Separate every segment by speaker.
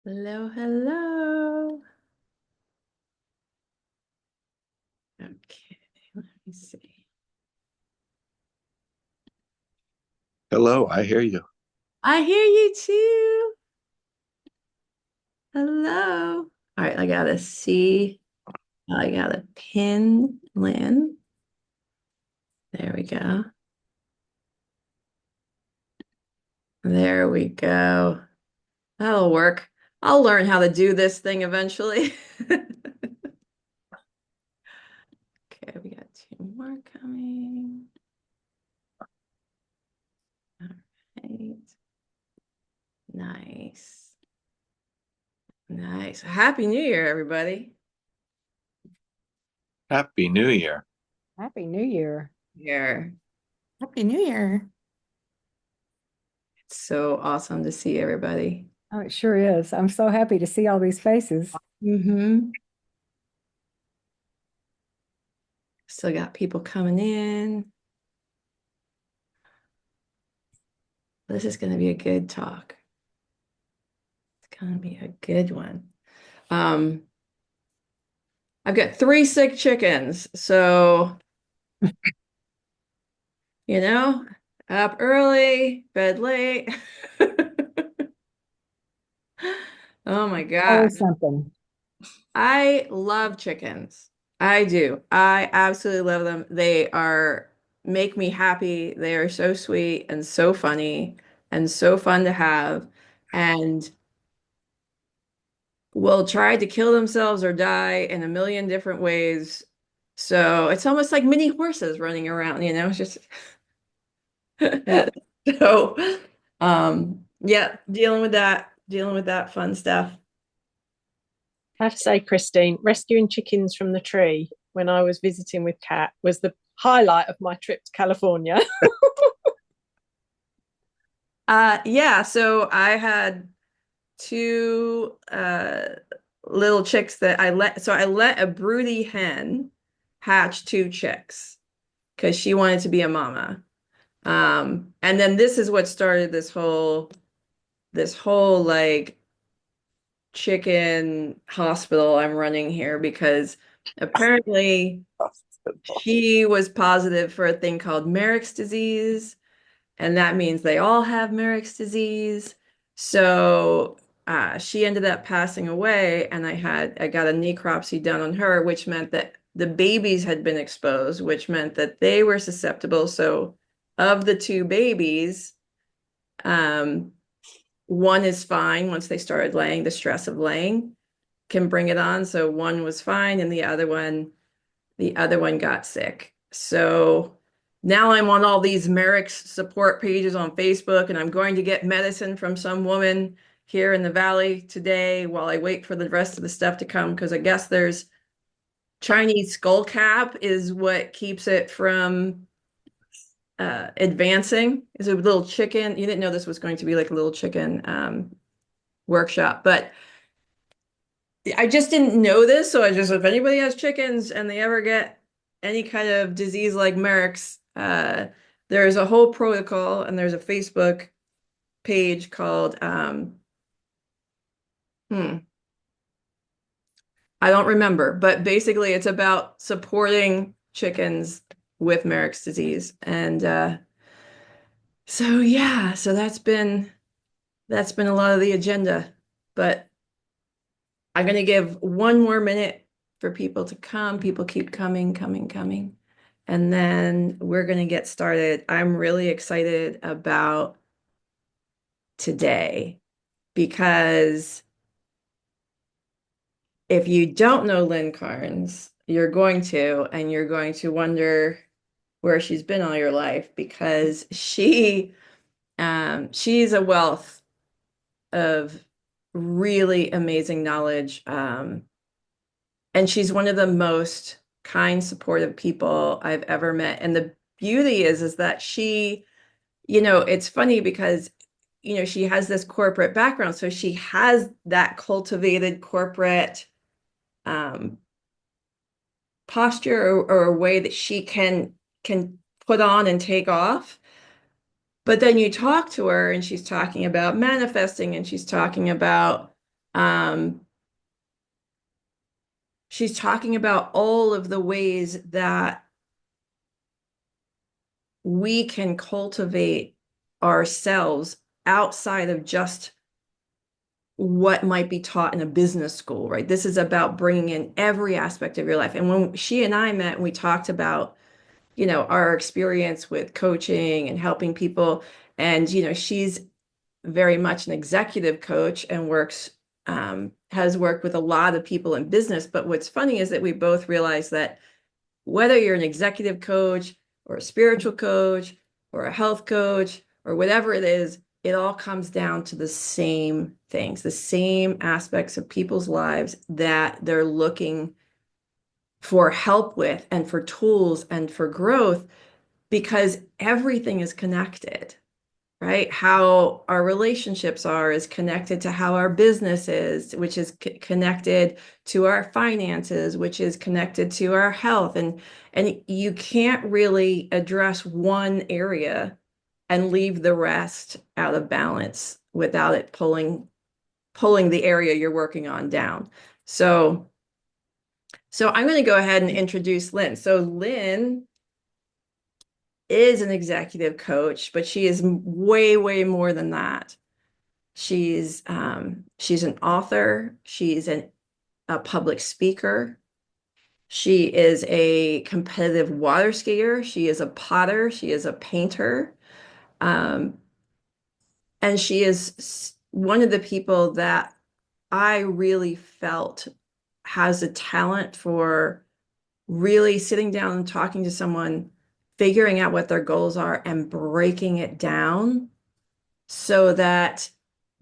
Speaker 1: Hello, hello. Okay, let me see.
Speaker 2: Hello, I hear you.
Speaker 1: I hear you too. Hello. All right, I gotta see. I gotta pin Lynn. There we go. There we go. That'll work. I'll learn how to do this thing eventually. Okay, we got two more coming. All right. Nice. Nice. Happy New Year, everybody.
Speaker 2: Happy New Year.
Speaker 3: Happy New Year.
Speaker 1: Here.
Speaker 4: Happy New Year.
Speaker 1: It's so awesome to see everybody.
Speaker 3: Oh, it sure is. I'm so happy to see all these faces.
Speaker 1: Still got people coming in. This is going to be a good talk. It's going to be a good one. Um, I've got three sick chickens, so you know, up early, bed late. Oh my God.
Speaker 3: Always something.
Speaker 1: I love chickens. I do. I absolutely love them. They are make me happy. They are so sweet and so funny and so fun to have and will try to kill themselves or die in a million different ways. So it's almost like mini horses running around, It's just
Speaker 3: Yeah.
Speaker 1: so yeah, dealing with that fun stuff.
Speaker 4: I have to say, Christine, rescuing chickens from the tree when I was visiting with Kat was the highlight of my trip to California.
Speaker 1: Yeah, so I had two little chicks that I let a broody hen hatch two chicks because she wanted to be a mama. And then this is what started this whole like chicken hospital I'm running here because apparently she was positive for a thing called Merrick's disease. And that means they all have Merrick's disease. So she ended up passing away, and I got a necropsy done on her, which meant that the babies had been exposed, which meant that they were susceptible. So of the two babies, um, one is fine once they started laying, the stress of laying can bring it on. So one was fine, and the other one got sick. So now I'm on all these Merrick's support pages on Facebook, and I'm going to get medicine from some woman here in the valley today while I wait for the rest of the stuff to come. Because I guess there's Chinese skull cap is what keeps it from advancing. Is a little chicken. You didn't know this was going to be like a little chicken workshop, but I just didn't know this, so I just if anybody has chickens and they ever get any kind of disease like Merrick's, there's a whole protocol and there's a Facebook page called hmm, I don't remember, but basically it's about supporting chickens with Merrick's disease. And so yeah, so that's been a lot of the agenda. But I'm going to give one more minute for people to come. People keep coming, coming, coming. And then we're going to get started. I'm really excited about today because if you don't know Lynn Carnes, you're going to, and you're going to wonder where she's been all your life because she's a wealth of really amazing knowledge. And she's one of the most kind, supportive people I've ever met. And the beauty is that it's funny because, she has this corporate background. So she has that cultivated corporate um, posture or a way that she can put on and take off. But then you talk to her and she's talking about manifesting and she's talking about Um, she's talking about all of the ways that we can cultivate ourselves outside of just what might be taught in a business school, right? This is about bringing in every aspect of your life. And when she and I met and we talked about, our experience with coaching and helping people, and, she's very much an executive coach and has worked with a lot of people in business. But what's funny is that we both realize that whether you're an executive coach or a spiritual coach or a health coach or whatever it is, it all comes down to the same things, the same aspects of people's lives that they're looking for help with and for tools and for growth, because everything is connected, right? How our relationships are is connected to how our business is, which is connected to our finances, which is connected to our health. And you can't really address one area and leave the rest out of balance without it pulling the area you're working on down. So I'm going to go ahead and introduce Lynn. So Lynn is an executive coach, but she is way, way more than that. She's an author. She's a public speaker. She is a competitive water skier. She is a potter. She is a painter. Um, and she is one of the people that I really felt has a talent for really sitting down and talking to someone, figuring out what their goals are and breaking it down so that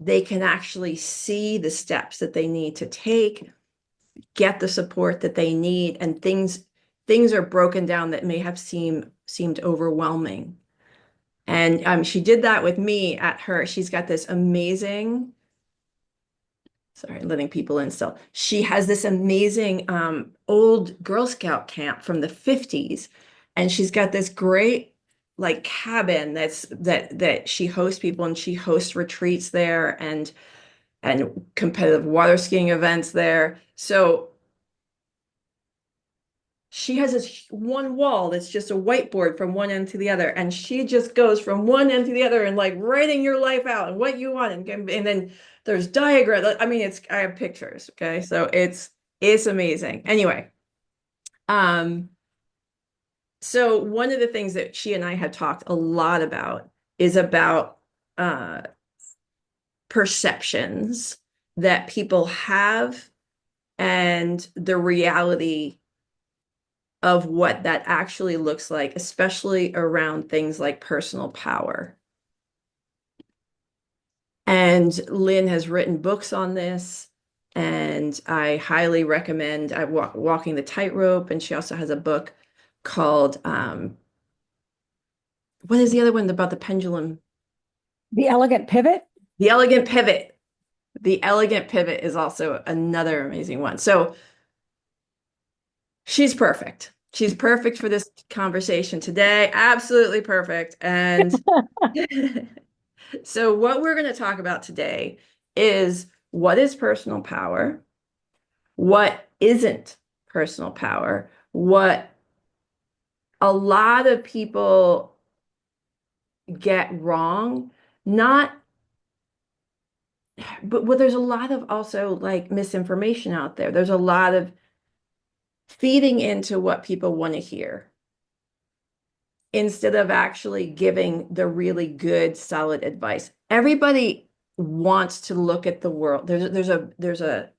Speaker 1: they can actually see the steps that they need to take, get the support that they need, and things are broken down that may have seemed overwhelming. And she did that with me at her. She's got this amazing, sorry, letting people in still. She has this amazing old Girl Scout camp from the 50s. And she's got this great like cabin that she hosts people, and she hosts retreats there and competitive water skiing events there. So she has this one wall that's just a whiteboard from one end to the other, and she just goes from one end to the other and like writing your life out and what you want, and then there's diagrams. I mean, I have pictures. Okay, so it's amazing. Anyway, um, so one of the things that she and I had talked a lot about is about uh perceptions that people have and the reality of what that actually looks like, especially around things like personal power. And Lynn has written books on this, and I highly recommend Walking the Tightrope. And she also has a book called what is the other one about the pendulum?
Speaker 3: The Elegant Pivot.
Speaker 1: The Elegant Pivot. The Elegant Pivot is also another amazing one. So she's perfect. She's perfect for this conversation today. Absolutely perfect. And so what we're going to talk about today is what is personal power, what isn't personal power, what a lot of people get wrong, not, but well, there's a lot of also like misinformation out there. There's a lot of feeding into what people want to hear instead of actually giving the really good, solid advice. Everybody wants to look at the world. There's a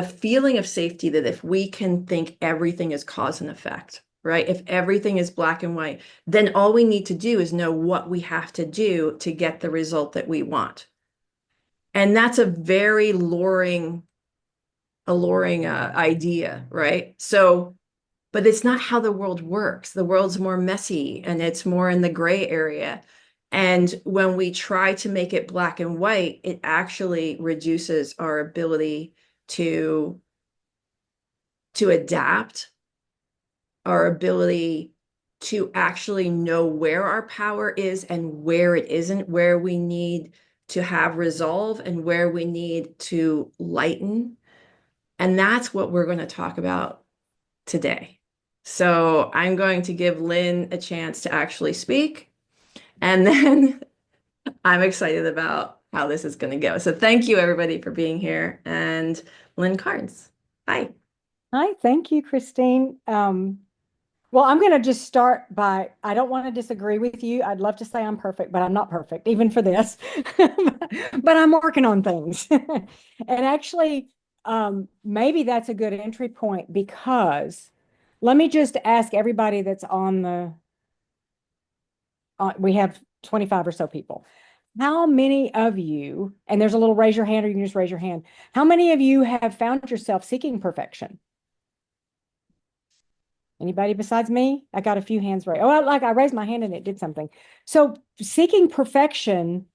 Speaker 1: feeling of safety that if we can think everything is cause and effect, right? If everything is black and white, then all we need to do is know what we have to do to get the result that we want. And that's a very alluring idea, right? So, but it's not how the world works. The world's more messy and it's more in the gray area. And when we try to make it black and white, it actually reduces our ability to adapt, our ability to actually know where our power is and where it isn't, where we need to have resolve and where we need to lighten. And that's what we're going to talk about today. So I'm going to give Lynn a chance to actually speak, and then I'm excited about how this is going to go. So thank you everybody for being here. And Lynn Carnes. Hi.
Speaker 3: Hi, thank you, Christine. Well, I'm going to just start by, I don't want to disagree with you. I'd love to say I'm perfect, but I'm not perfect, even for this. But I'm working on things. And actually, maybe that's a good entry point because let me just ask everybody that's on we have 25 or so people. How many of you, and there's a little raise your hand or you can just raise your hand. How many of you have found yourself seeking perfection? Anybody besides me? I got a few hands raised. Oh, like I raised my hand and it did something. So seeking perfection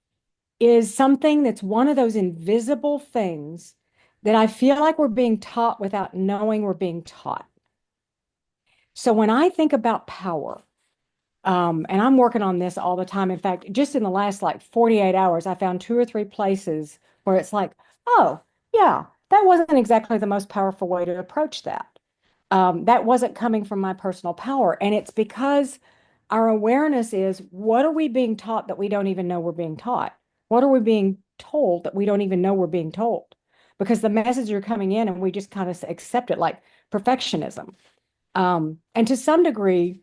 Speaker 3: is something that's one of those invisible things that I feel like we're being taught without knowing we're being taught. So when I think about power, and I'm working on this all the time. In fact, just in the last like 48 hours, I found 2 or 3 places where it's like, oh, yeah, that wasn't exactly the most powerful way to approach that. That wasn't coming from my personal power. And it's because our awareness is what are we being taught that we don't even know we're being taught? What are we being told that we don't even know we're being told? Because the messages are coming in and we just kind of accept it like perfectionism. And to some degree,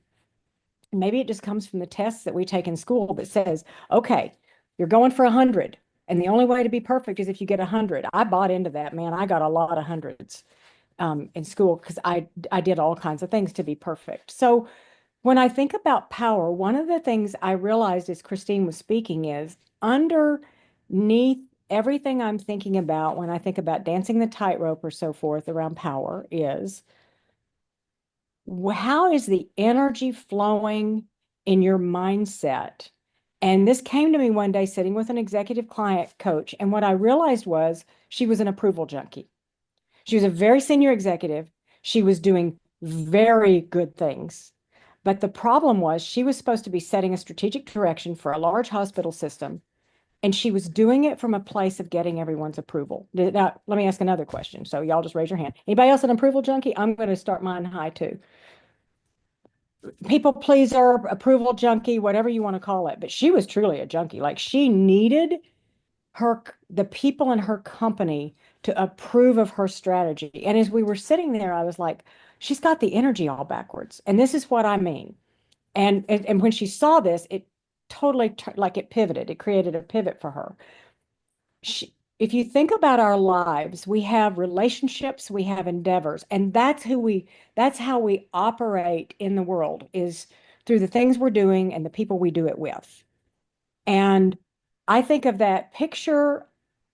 Speaker 3: maybe it just comes from the tests that we take in school that says, okay, you're going for 100. And the only way to be perfect is if you get 100. I bought into that, man. I got a lot of hundreds in school because I did all kinds of things to be perfect. So when I think about power, one of the things I realized as Christine was speaking is underneath everything I'm thinking about when I think about dancing the tightrope or so forth around power is how is the energy flowing in your mindset? And this came to me one day sitting with an executive client coach. And what I realized was she was an approval junkie. She was a very senior executive. She was doing very good things. But the problem was she was supposed to be setting a strategic direction for a large hospital system. And she was doing it from a place of getting everyone's approval. Now, let me ask another question. So y'all just raise your hand. Anybody else an approval junkie? I'm going to start mine high too. People pleaser, approval junkie, whatever you want to call it. But she was truly a junkie. Like she needed the people in her company to approve of her strategy. And as we were sitting there, I was like, she's got the energy all backwards. And this is what I mean. And when she saw this, it totally like it pivoted. It created a pivot for her. If you think about our lives, we have relationships, we have endeavors, and that's how we operate in the world is through the things we're doing and the people we do it with. And I think of that picture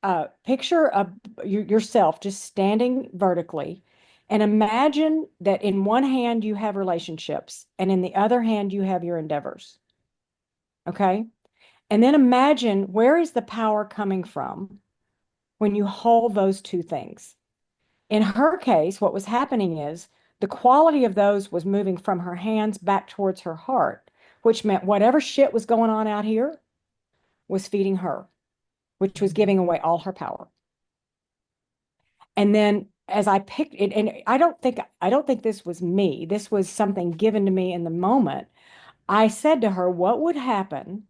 Speaker 3: of yourself just standing vertically and imagine that in one hand you have relationships and in the other hand you have your endeavors. Okay. And then imagine where is the power coming from when you hold those two things. In her case, what was happening is the quality of those was moving from her hands back towards her heart, which meant whatever shit was going on out here was feeding her, which was giving away all her power. And then as I picked it, and I don't think this was me, this was something given to me in the moment. I said to her, what would happen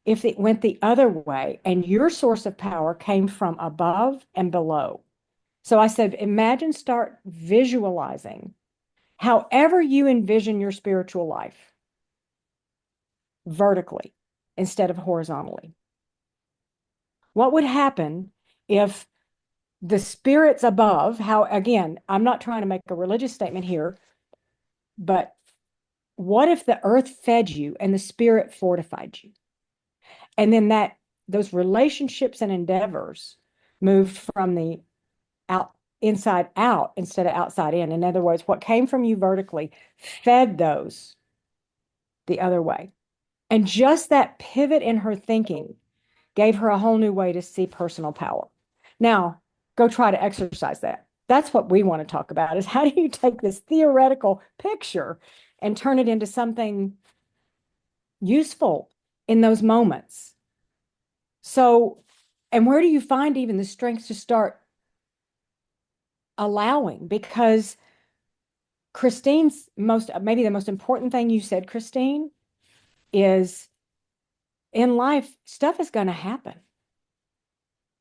Speaker 3: if it went the other way and your source of power came from above and below? So I said, imagine, start visualizing however you envision your spiritual life vertically instead of horizontally. What would happen if the spirits above, how, again, I'm not trying to make a religious statement here, but what if the earth fed you and the spirit fortified you? And then those relationships and endeavors moved from the inside out instead of outside in. In other words, what came from you vertically fed those the other way. And just that pivot in her thinking gave her a whole new way to see personal power. Now, go try to exercise that. That's what we want to talk about is how do you take this theoretical picture and turn it into something useful in those moments? So And where do you find even the strength to start allowing? Because Christine's maybe the most important thing you said, Christine, is in life, stuff is going to happen.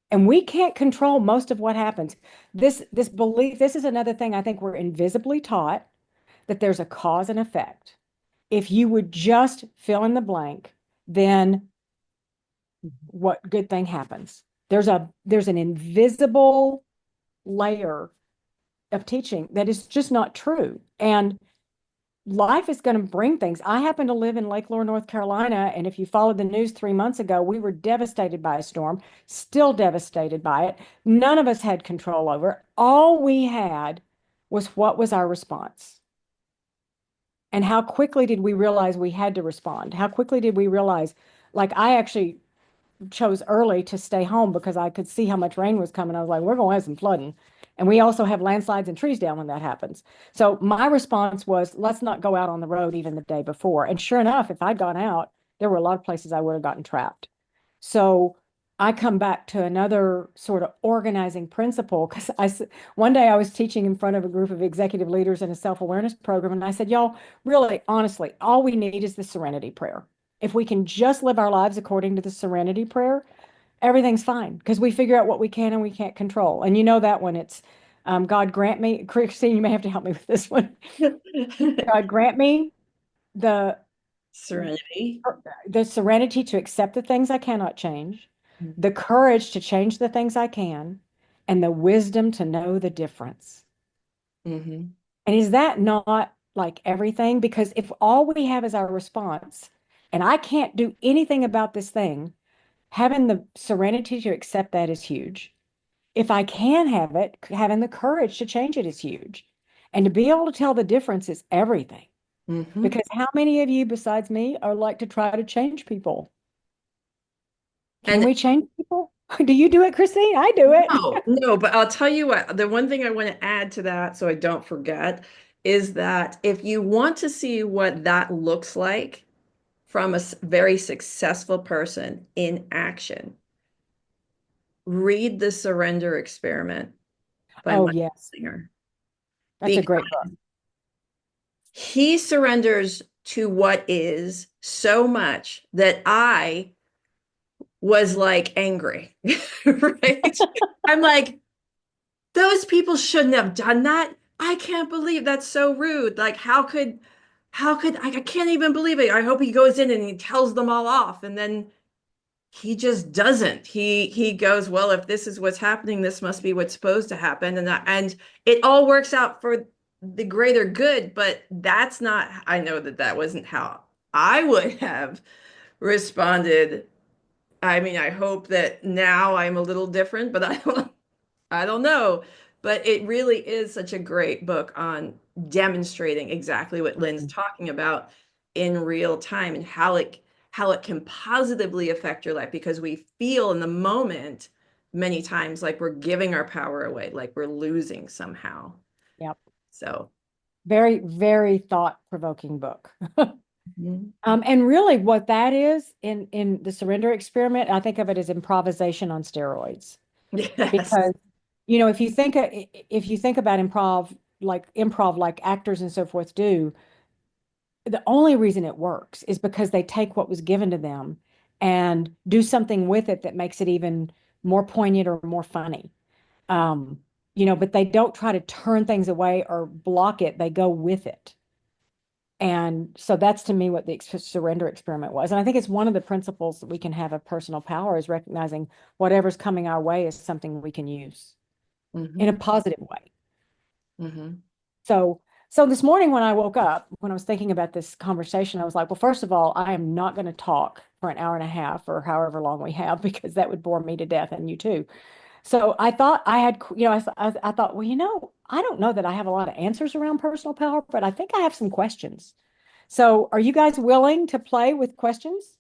Speaker 3: And we can't control most of what happens. This belief, this is another thing I think we're invisibly taught, that there's a cause and effect. If you would just fill in the blank, then what good thing happens? There's an invisible layer of teaching that is just not true. And life is going to bring things. I happen to live in Lake Lure, North Carolina, and if you followed the news 3 months ago, we were devastated by a storm, still devastated by it. None of us had control over it. All we had was what was our response. And how quickly did we realize we had to respond? How quickly did we realize, like, I actually chose early to stay home because I could see how much rain was coming. I was like, we're going to have some flooding. And we also have landslides and trees down when that happens. So my response was, let's not go out on the road even the day before. And sure enough, if I'd gone out, there were a lot of places I would have gotten trapped. So I come back to another sort of organizing principle because one day I was teaching in front of a group of executive leaders in a self-awareness program, and I said, y'all, really, honestly, all we need is the serenity prayer. If we can just live our lives according to the serenity prayer, everything's fine because we figure out what we can and we can't control. And you know that when it's God grant me, Christine, you may have to help me with this one. God grant me the
Speaker 1: Serenity.
Speaker 3: the serenity to accept the things I cannot change, the courage to change the things I can, and the wisdom to know the difference.
Speaker 1: Mm-hmm.
Speaker 3: And is that not like everything? Because if all we have is our response, and I can't do anything about this thing, having the serenity to accept that is huge. If I can have it, having the courage to change it is huge. And to be able to tell the difference is everything.
Speaker 1: Mm-hmm.
Speaker 3: Because how many of you besides me are like to try to change people? Can
Speaker 1: And
Speaker 3: we change people? Do you do it, Christine? I do it.
Speaker 1: no, but I'll tell you what, the one thing I want to add to that so I don't forget is that if you want to see what that looks like from a very successful person in action, read The Surrender Experiment by
Speaker 3: Oh,
Speaker 1: Michael
Speaker 3: yes.
Speaker 1: Singer.
Speaker 3: That's a
Speaker 1: Because
Speaker 3: great book.
Speaker 1: he surrenders to what is so much that I was like angry, right? I'm like, those people shouldn't have done that. I can't believe that's so rude. Like, I can't even believe it. I hope he goes in and he tells them all off. And then he just doesn't. He goes, well, if this is what's happening, this must be what's supposed to happen. And it all works out for the greater good, but that's not, I know that that wasn't how I would have responded. I mean, I hope that now I'm a little different, but I don't know. But it really is such a great book on demonstrating exactly what Lynn's talking about in real time and how it can positively affect your life because we feel in the moment many times like we're giving our power away, like we're losing somehow.
Speaker 3: Yep.
Speaker 1: So,
Speaker 3: Very, very thought-provoking book.
Speaker 1: mhm.
Speaker 3: And really what that is in the surrender experiment, I think of it as improvisation on steroids.
Speaker 1: Yes.
Speaker 3: Because, if you think about improv like actors and so forth do, the only reason it works is because they take what was given to them and do something with it that makes it even more poignant or more funny. Um, but they don't try to turn things away or block it. They go with it. And so that's to me what the surrender experiment was. And I think it's one of the principles that we can have of personal power is recognizing whatever's coming our way is something we can use in a
Speaker 1: Hmm.
Speaker 3: positive way.
Speaker 1: Hmm.
Speaker 3: So, so this morning when I woke up, when I was thinking about this conversation, I was like, well, first of all, I am not going to talk for an hour and a half or however long we have because that would bore me to death and you too. So I thought I had, I thought, well, I don't know that I have a lot of answers around personal power, but I think I have some questions. So are you guys willing to play with questions?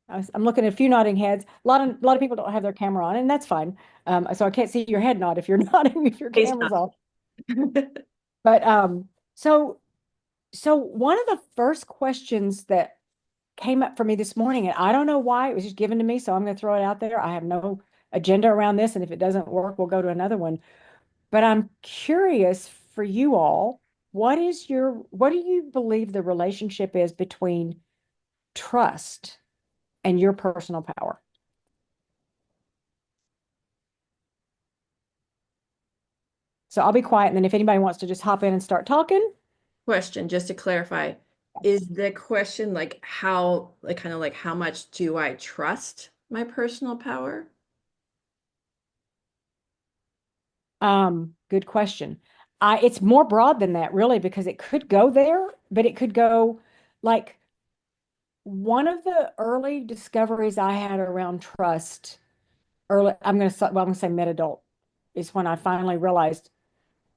Speaker 3: I'm looking at a few nodding heads. A lot of people don't have their camera on, and that's fine. So I can't see your head nod if you're nodding if your
Speaker 1: It's
Speaker 3: camera's
Speaker 1: not.
Speaker 3: off. But so one of the first questions that came up for me this morning, and I don't know why. It was just given to me, so I'm going to throw it out there. I have no agenda around this, and if it doesn't work, we'll go to another one. But I'm curious for you all, what do you believe the relationship is between trust and your personal power? So I'll be quiet, and then if anybody wants to just hop in and start talking.
Speaker 1: Question, just to clarify, is the question like how, like kind of like how much do I trust my personal power?
Speaker 3: Good question. It's more broad than that, really, because it could go there, but it could go like one of the early discoveries I had around trust, I'm going to say mid-adult, is when I finally realized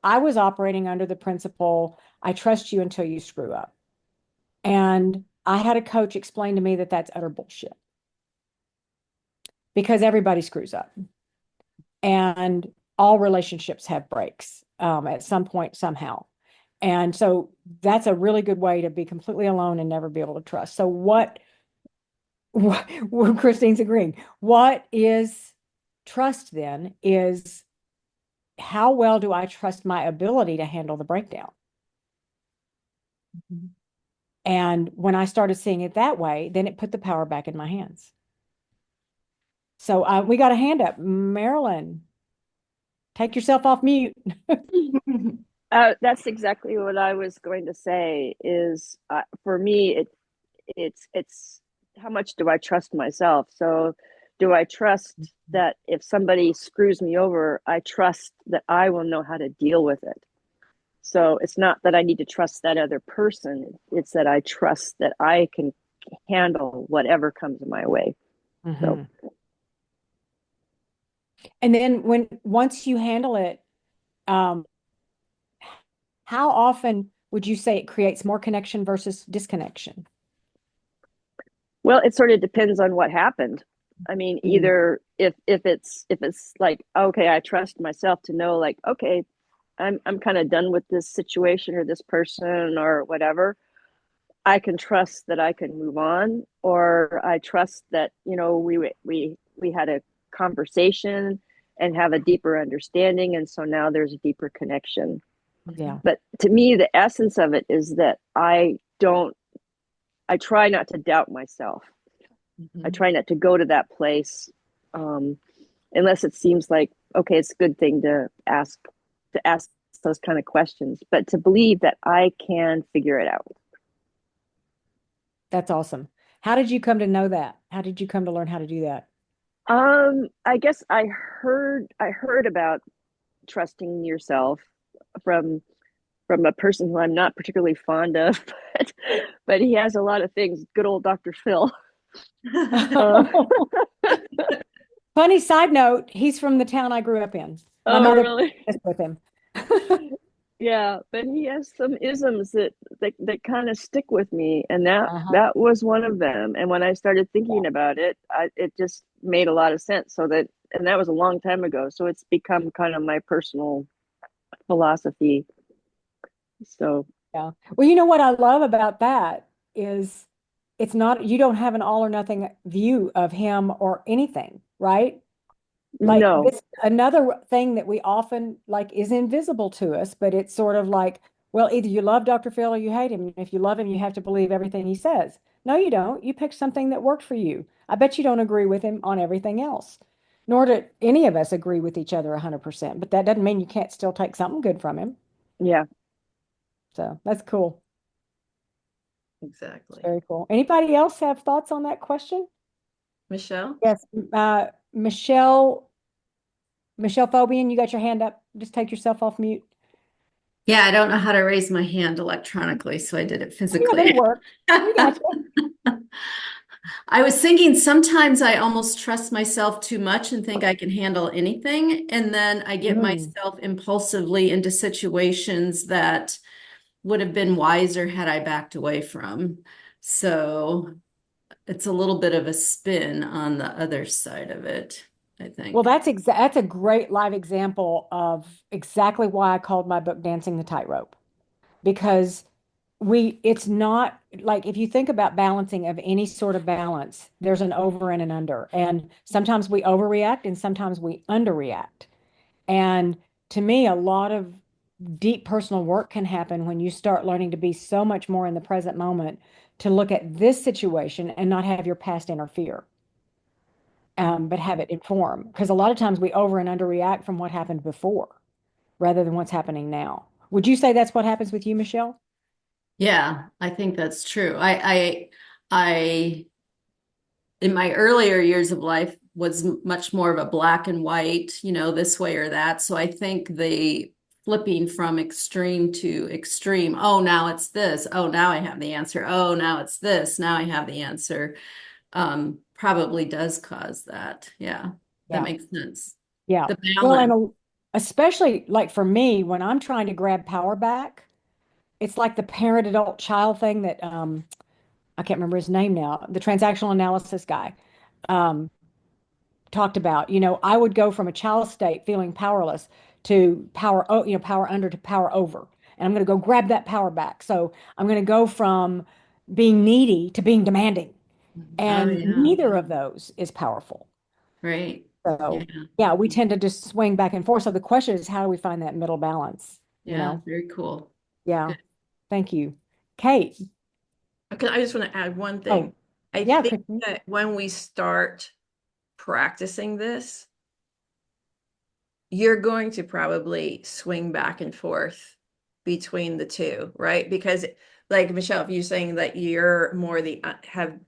Speaker 3: I was operating under the principle, I trust you until you screw up. And I had a coach explain to me that that's utter bullshit because everybody screws up. And all relationships have breaks at some point, somehow. And so that's a really good way to be completely alone and never be able to trust. So what Christine's agreeing, what is trust then is how well do I trust my ability to handle the breakdown?
Speaker 1: Mhm.
Speaker 3: And when I started seeing it that way, then it put the power back in my hands. So we got a hand up. Marilyn, take yourself off mute.
Speaker 5: That's exactly what I was going to say. Is for me, it's how much do I trust myself? So, do I trust that if somebody screws me over, I trust that I will know how to deal with it. So it's not that I need to trust that other person; it's that I trust that I can handle whatever comes my way. So,
Speaker 3: Mhm. And then once you handle it, um, how often would you say it creates more connection versus disconnection?
Speaker 5: well, it sort of depends on what happened. I mean,
Speaker 3: Mm.
Speaker 5: either if it's like, okay, I trust myself to know, like, okay, I'm kind of done with this situation or this person or whatever. I can trust that I can move on, or I trust that, we had a conversation and have a deeper understanding, and so now there's a deeper connection.
Speaker 3: Yeah,
Speaker 5: But to me, the essence of it is that I try not to doubt myself. I
Speaker 1: Mhm.
Speaker 5: try not to go to that place, um, unless it seems like, okay, it's a good thing to ask those kind of questions, but to believe that I can figure it out.
Speaker 3: that's awesome. How did you come to know that? How did you come to learn how to do that?
Speaker 5: I guess I heard about trusting yourself from from a person who I'm not particularly fond of, but he has a lot of things. Good old Dr. Phil. Uh,
Speaker 3: Funny side note, he's from the town I grew up in. My
Speaker 5: oh,
Speaker 3: mother
Speaker 5: really?
Speaker 3: is with him.
Speaker 5: Yeah, but he has some isms that kind of stick with me, and that
Speaker 3: Uh-huh.
Speaker 5: that was one of them. And when I started
Speaker 3: Yeah,
Speaker 5: thinking about it, it just made a lot of sense. And that was a long time ago. So it's become kind of my personal philosophy. So
Speaker 3: yeah. Well, you know what I love about that is it's not, you don't have an all or nothing view of him or anything, right? Like
Speaker 5: no,
Speaker 3: this another thing that we often like is invisible to us, but it's sort of like, well, either you love Dr. Phil or you hate him. If you love him, you have to believe everything he says. No, you don't. You pick something that worked for you. I bet you don't agree with him on everything else. Nor do any of us agree with each other 100%, but that doesn't mean you can't still take something good from him.
Speaker 5: yeah.
Speaker 3: So that's cool. It's
Speaker 1: Exactly.
Speaker 3: very cool. Anybody else have thoughts on that question?
Speaker 1: Michelle?
Speaker 3: Yes. Michelle Fobian, you got your hand up. Just take yourself off mute.
Speaker 6: Yeah, I don't know how to raise my hand electronically, so I did it
Speaker 3: Oh, yeah, but it
Speaker 6: physically.
Speaker 3: worked. We got you.
Speaker 6: I was thinking sometimes I almost trust myself too much and think I can handle anything. And then I get
Speaker 3: Mm.
Speaker 6: myself impulsively into situations that would have been wiser had I backed away from. So it's a little bit of a spin on the other side of it, I
Speaker 3: Well,
Speaker 6: think.
Speaker 3: that's a great live example of exactly why I called my book Dancing the Tightrope. Because it's not like if you think about balancing of any sort of balance, there's an over and an under. And sometimes we overreact and sometimes we underreact. And to me, a lot of deep personal work can happen when you start learning to be so much more in the present moment to look at this situation and not have your past interfere, but have it inform. Because a lot of times we over and underreact from what happened before rather than what's happening now. Would you say that's what happens with you, Michelle?
Speaker 6: Yeah, I think that's true. I in my earlier years of life was much more of a black and white, this way or that. So I think the flipping from extreme to extreme, oh, now it's this. Oh, now I have the answer. Oh, now it's this. Now I have the answer. Probably does cause that. Yeah, that
Speaker 3: Yeah.
Speaker 6: makes sense.
Speaker 3: Yeah.
Speaker 6: The
Speaker 3: Well,
Speaker 6: balance.
Speaker 3: especially like for me, when I'm trying to grab power back, it's like the parent adult child thing that I can't remember his name now, the transactional analysis guy um, talked about. I would go from a child state feeling powerless to power under to power over. And I'm going to go grab that power back. So I'm going to go from being needy to being demanding.
Speaker 6: Oh,
Speaker 3: And
Speaker 6: yeah.
Speaker 3: neither of those is powerful.
Speaker 6: Right. Yeah.
Speaker 3: So yeah, we tend to just swing back and forth. So the question is, how do we find that middle balance?
Speaker 6: Yeah. Very cool.
Speaker 3: Yeah.
Speaker 6: Good.
Speaker 3: Thank you. Kate.
Speaker 1: Okay, I just want to add one thing.
Speaker 3: Oh,
Speaker 1: I
Speaker 3: yeah,
Speaker 1: think
Speaker 3: Kristen.
Speaker 1: that when we start practicing this, you're going to probably swing back and forth between the two, right? Because like Michelle, if you're saying that you're more have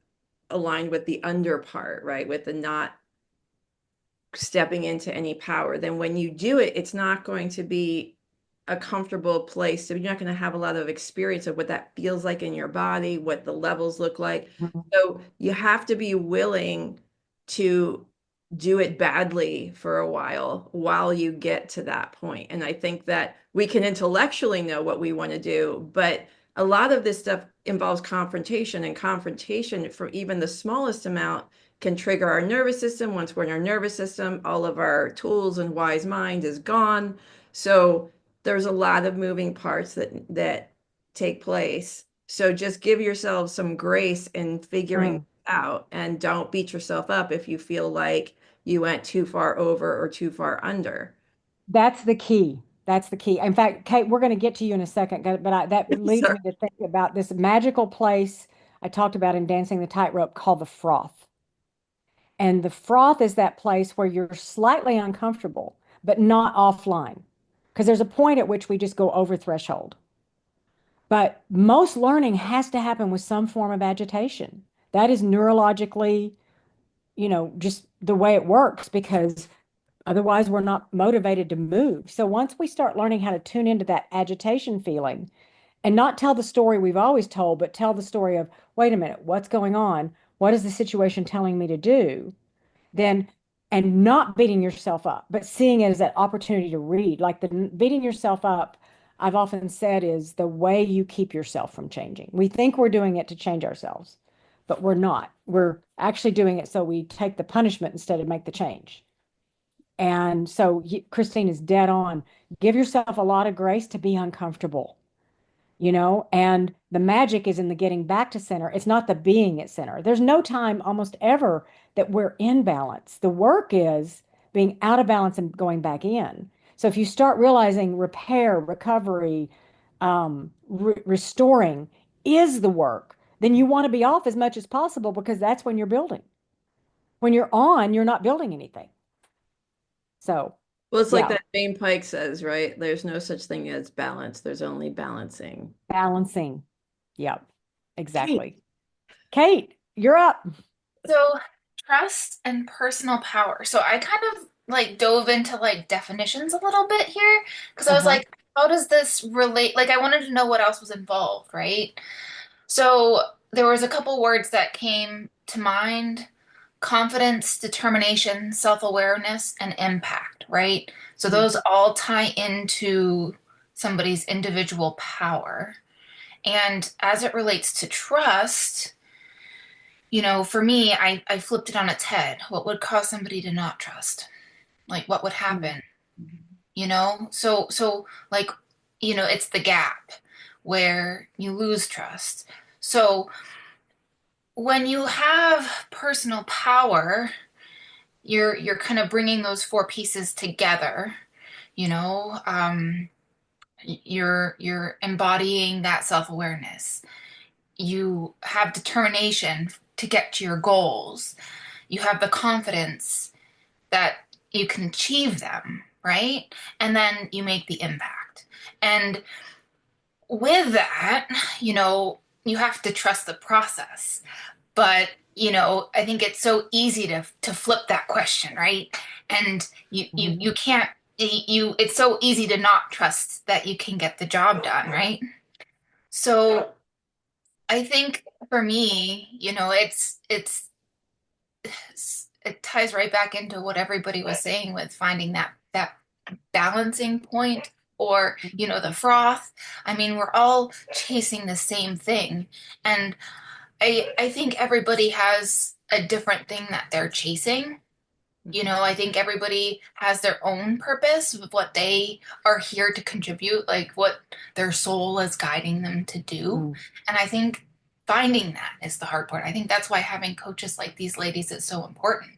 Speaker 1: aligned with the under part, right? With the not stepping into any power, then when you do it, it's not going to be a comfortable place. So you're not going to have a lot of experience of what that feels like in your body, what the levels look like.
Speaker 3: Mhm.
Speaker 1: So you have to be willing to do it badly for a while you get to that point. And I think that we can intellectually know what we want to do, but a lot of this stuff involves confrontation, and confrontation for even the smallest amount can trigger our nervous system. Once we're in our nervous system, all of our tools and wise mind is gone. So there's a lot of moving parts that take place. So just give yourself some grace in figuring it
Speaker 3: Mm.
Speaker 1: out, and don't beat yourself up if you feel like you went too far over or too far under.
Speaker 3: That's the key. That's the key. In fact, Kate, we're going to get to you in a second, but that leads
Speaker 1: Sorry.
Speaker 3: me to think about this magical place I talked about in Dancing the Tightrope called the froth. And the froth is that place where you're slightly uncomfortable, but not offline. Because there's a point at which we just go over threshold. But most learning has to happen with some form of agitation. That is neurologically, just the way it works because otherwise we're not motivated to move. So once we start learning how to tune into that agitation feeling and not tell the story we've always told, but tell the story of, wait a minute, what's going on? What is the situation telling me to do? Then, and not beating yourself up, but seeing it as that opportunity to read. Like the beating yourself up, I've often said, is the way you keep yourself from changing. We think we're doing it to change ourselves, but we're not. We're actually doing it so we take the punishment instead of make the change. And so Christine is dead on. Give yourself a lot of grace to be uncomfortable, and the magic is in the getting back to center. It's not the being at center. There's no time almost ever that we're in balance. The work is being out of balance and going back in. So if you start realizing repair, recovery, restoring is the work, then you want to be off as much as possible because that's when you're building. When you're on, you're not building anything. So,
Speaker 1: Well, it's like
Speaker 3: yeah,
Speaker 1: that Jane Pike says, right? There's no such thing as balance. There's only balancing.
Speaker 3: balancing. Yep,
Speaker 7: Okay.
Speaker 3: exactly. Kate, you're up.
Speaker 7: So trust and personal power. So I kind of like dove into like definitions a little bit here because I was
Speaker 3: Uh-huh.
Speaker 7: like, how does this relate? Like I wanted to know what else was involved, right? So there was a couple words that came to mind: confidence, determination, self-awareness, and impact, right? So those all tie into somebody's individual power. And as it relates to trust, for me, I flipped it on its head. What would cause somebody to not trust? Like what would
Speaker 3: Mm.
Speaker 7: happen? So like, it's the gap. where you lose trust. So when you have personal power, you're kind of bringing those four pieces together, you know. You're embodying that self-awareness. You have determination to get to your goals. You have the confidence that you can achieve them, right? And then you make the impact. And with that, you have to trust the process. But, I think it's so easy to flip that question, right? And you can't it's so easy to not trust that you can get the job done, right? So I think for me, it ties right back into what everybody was saying with finding that balancing point, or the froth. I mean, we're all chasing the same thing, and I think everybody has a different thing that they're chasing. I think everybody has their own purpose of what they are here to contribute, like what their soul is guiding them to do. And I think finding that is the hard part. I think that's why having coaches like these ladies is so important,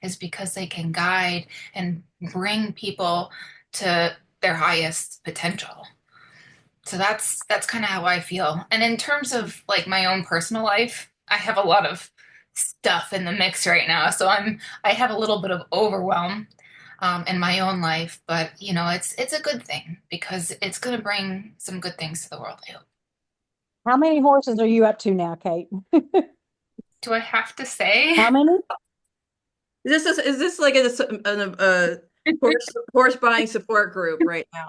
Speaker 7: is because they can guide and bring people to their highest potential. So that's kind of how I feel. And in terms of like my own personal life, I have a lot of stuff in the mix right now. So I have a little bit of overwhelm in my own life, but it's a good thing because it's going to bring some good things to the world, I hope.
Speaker 3: How many horses are you up to now, Kate?
Speaker 7: Do I have to say?
Speaker 3: How many?
Speaker 1: Is this like a horse buying support group right now?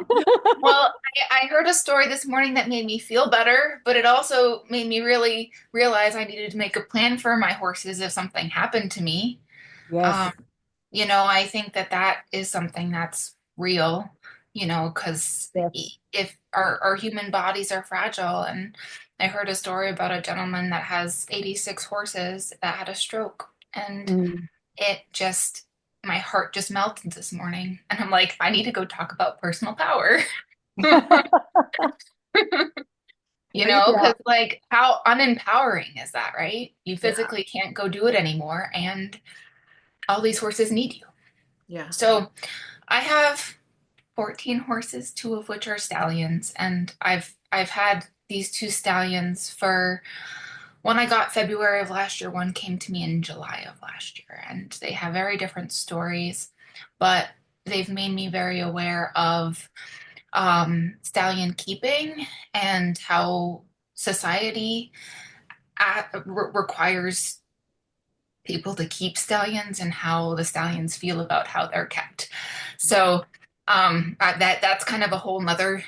Speaker 7: Well, I heard a story this morning that made me feel better, but it also made me really realize I needed to make a plan for my horses if something happened to me.
Speaker 3: Yes.
Speaker 7: Um, I think that is something that's real, because
Speaker 3: Yes.
Speaker 7: if our human bodies are fragile, and I heard a story about a gentleman that has 86 horses that had a stroke, and
Speaker 3: Mm.
Speaker 7: my heart just melted this morning, and I'm like, I need to go talk about personal power.
Speaker 3: Yeah.
Speaker 7: Because like how unempowering is that, right? You physically can't go do it anymore, and all these horses need you.
Speaker 1: Yeah.
Speaker 7: So I have 14 horses, two of which are stallions, and I've had these two stallions for when I got February of last year, one came to me in July of last year, and they have very different stories, but they've made me very aware of stallion keeping and how society requires people to keep stallions and how the stallions feel about how they're kept. So that's kind of a whole nother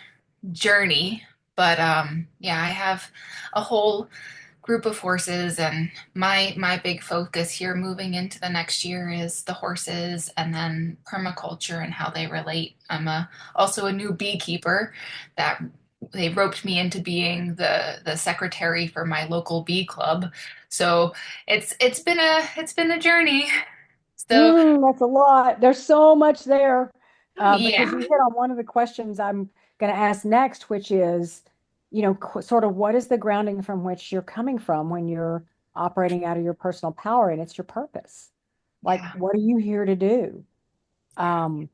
Speaker 7: journey. But yeah, I have a whole group of horses, and my big focus here moving into the next year is the horses and then permaculture and how they relate. I'm also a new beekeeper that they roped me into being the secretary for my local bee club. So it's been a journey. So
Speaker 3: That's a lot. There's so much there. Because
Speaker 7: yeah.
Speaker 3: you hit on one of the questions I'm going to ask next, which is, sort of what is the grounding from which you're coming from when you're operating out of your personal power, and it's your purpose. Like,
Speaker 7: Yeah.
Speaker 3: what are you here to do? And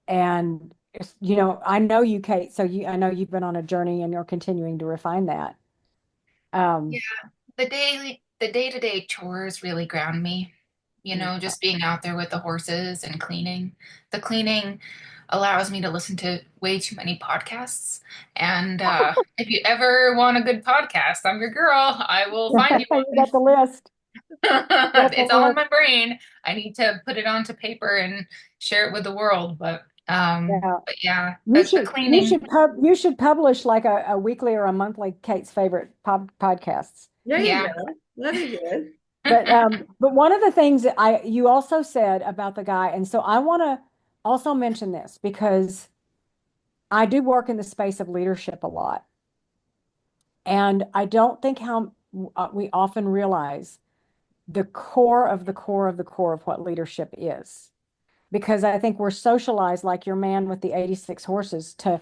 Speaker 3: I know you, Kate, so I know you've been on a journey and you're continuing to refine that.
Speaker 7: Yeah.
Speaker 3: Um,
Speaker 7: The day-to-day chores really ground me. Just being out there with the horses and cleaning. The cleaning allows me to listen to way too many podcasts. And if you ever want a good podcast, I'm your girl. I will find you
Speaker 3: you
Speaker 7: one.
Speaker 3: got the list. Got the
Speaker 7: It's all in
Speaker 3: list.
Speaker 7: my brain. I need to put it onto paper and share it with the world.
Speaker 3: Yeah.
Speaker 7: But yeah,
Speaker 3: You
Speaker 7: the
Speaker 3: should you
Speaker 7: cleaning.
Speaker 3: should you should publish like a weekly or a monthly Kate's favorite podcasts.
Speaker 1: There you
Speaker 7: Yeah.
Speaker 1: go. That'd be good.
Speaker 3: But one of the things that you also said about the guy, and so I want to also mention this because I do work in the space of leadership a lot, and I don't think how we often realize the core of the core of the core of what leadership is. Because I think we're socialized like your man with the 86 horses to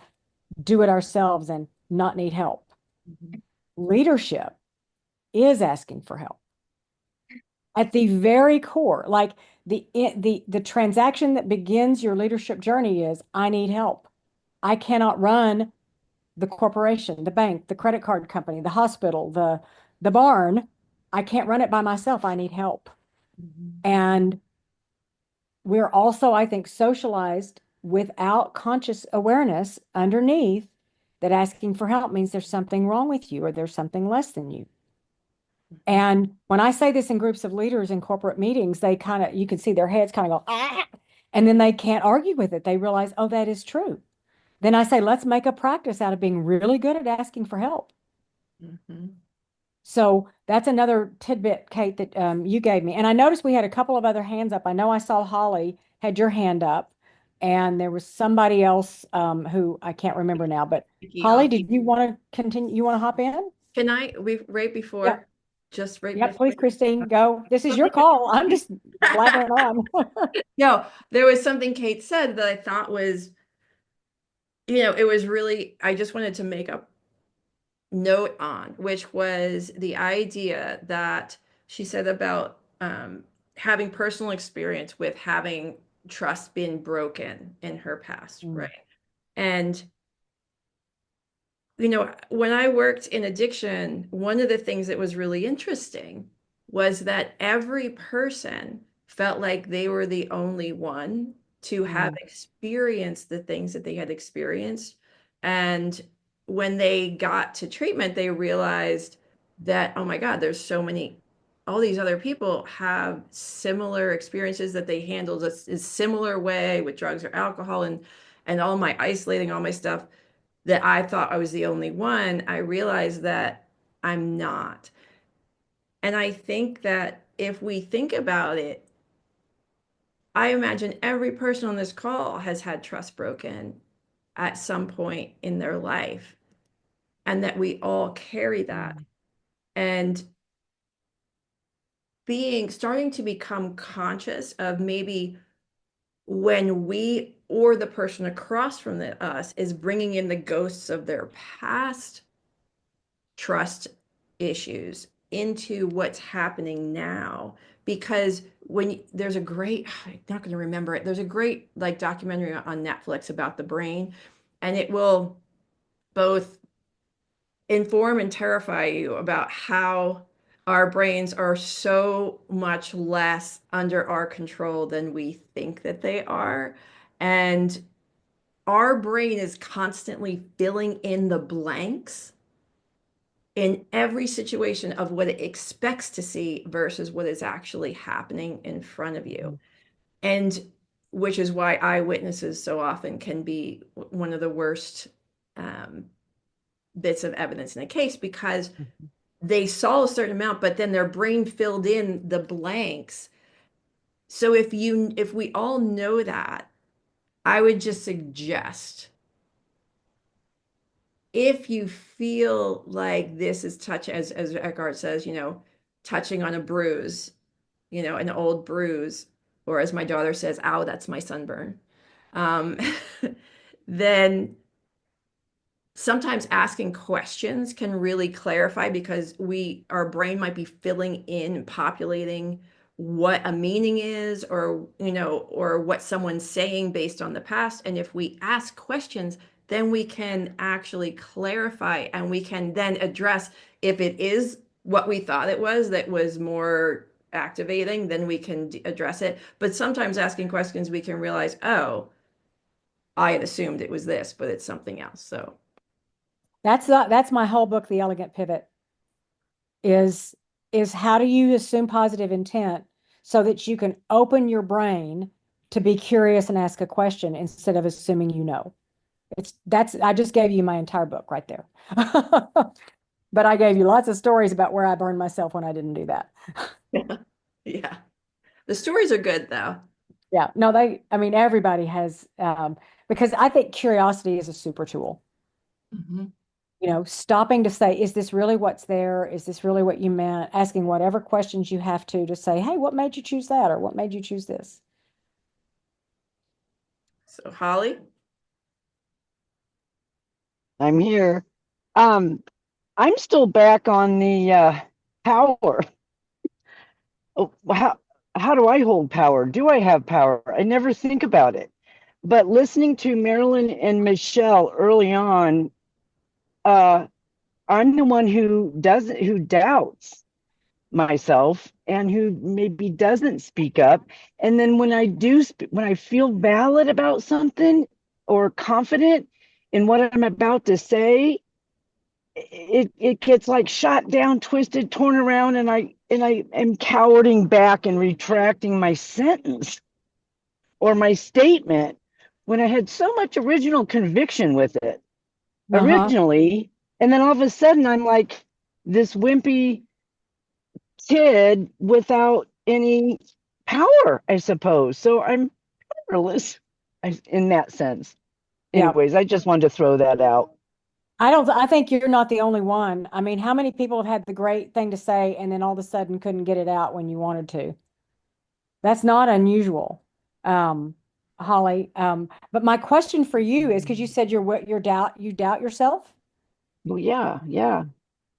Speaker 3: do it ourselves and not need help. Leadership is asking for help at the very core. Like the transaction that begins your leadership journey is, I need help. I cannot run the corporation, the bank, the credit card company, the hospital, the barn. I can't run it by myself. I need help. And we're also, I think, socialized without conscious awareness underneath that asking for help means there's something wrong with you or there's something less than you. And when I say this in groups of leaders in corporate meetings, they kind of, you can see their heads kind of go, ah, and then they can't argue with it. They realize, oh, that is true. Then I say, let's make a practice out of being really good at asking for help. So that's another tidbit, Kate, that you gave me. And I noticed we had a couple of other hands up. I know I saw Holly had your hand up, and there was somebody else who I can't remember now. But Holly, did you want to continue? You want to hop in?
Speaker 1: Can I, right before,
Speaker 3: Yep.
Speaker 1: just right
Speaker 3: Yep,
Speaker 1: before?
Speaker 3: please, Christine, go. This is your call. I'm just blabbering on.
Speaker 1: No, there was something Kate said that I thought was, it was really, I just wanted to make a note on, which was the idea that she said about having personal experience with having trust been broken in her past, right? And when I worked in addiction, one of the things that was really interesting was that every person felt like they were the only one to have experienced the things that they had experienced. And when they got to treatment, they realized that, oh my God, there's so many, all these other people have similar experiences that they handled a similar way with drugs or alcohol and all my isolating, all my stuff that I thought I was the only one. I realized that I'm not. And I think that if we think about it, I imagine every person on this call has had trust broken at some point in their life, and that we all carry that. And starting to become conscious of maybe when we or the person across from us is bringing in the ghosts of their past trust issues into what's happening now. Because when there's a great, I'm not going to remember it, there's a great like documentary on Netflix about the brain, and it will both inform and terrify you about how our brains are so much less under our control than we think that they are. And our brain is constantly filling in the blanks in every situation of what it expects to see versus what is actually happening in front of you. And which is why eyewitnesses so often can be one of the worst bits of evidence in a case, because they saw a certain amount, but then their brain filled in the blanks. So if we all know that, I would just suggest, if you feel like this is as Eckhart says, touching on a bruise, an old bruise, or as my daughter says, ow, that's my sunburn. Um, then sometimes asking questions can really clarify, because our brain might be filling in and populating what a meaning is, or what someone's saying based on the past. And if we ask questions, then we can actually clarify, and we can then address, if it is what we thought it was that was more activating, then we can address it. But sometimes asking questions, we can realize, oh, I had assumed it was this, but it's something else. So
Speaker 3: That's my whole book, The Elegant Pivot, is how do you assume positive intent so that you can open your brain to be curious and ask a question instead of assuming you know. I just gave you my entire book right there. But I gave you lots of stories about where I burned myself when I didn't do that.
Speaker 1: yeah. The stories are good though.
Speaker 3: Yeah, no, I mean, everybody has, because I think curiosity is a super tool. Stopping to say, is this really what's there? Is this really what you meant? Asking whatever questions you have to say, hey, what made you choose that? Or what made you choose this?
Speaker 1: So Holly?
Speaker 8: I'm here. Um, I'm still back on the power. Oh, how do I hold power? Do I have power? I never think about it. But listening to Marilyn and Michelle early on, uh, I'm the one who doubts myself and who maybe doesn't speak up. And then when I do, when I feel valid about something or confident in what I'm about to say, it gets like shot down, twisted, torn around, and I am cowarding back and retracting my sentence or my statement when I had so much original conviction with it originally. And then all of a sudden I'm like this wimpy kid without any power, I suppose. So I'm powerless in that sense.
Speaker 3: Yeah.
Speaker 8: Anyways, I just wanted to throw that out.
Speaker 3: I think you're not the only one. I mean, how many people have had the great thing to say and then all of a sudden couldn't get it out when you wanted to? That's not unusual, Holly. But my question for you is, because you said you doubt yourself.
Speaker 8: Well, yeah, yeah.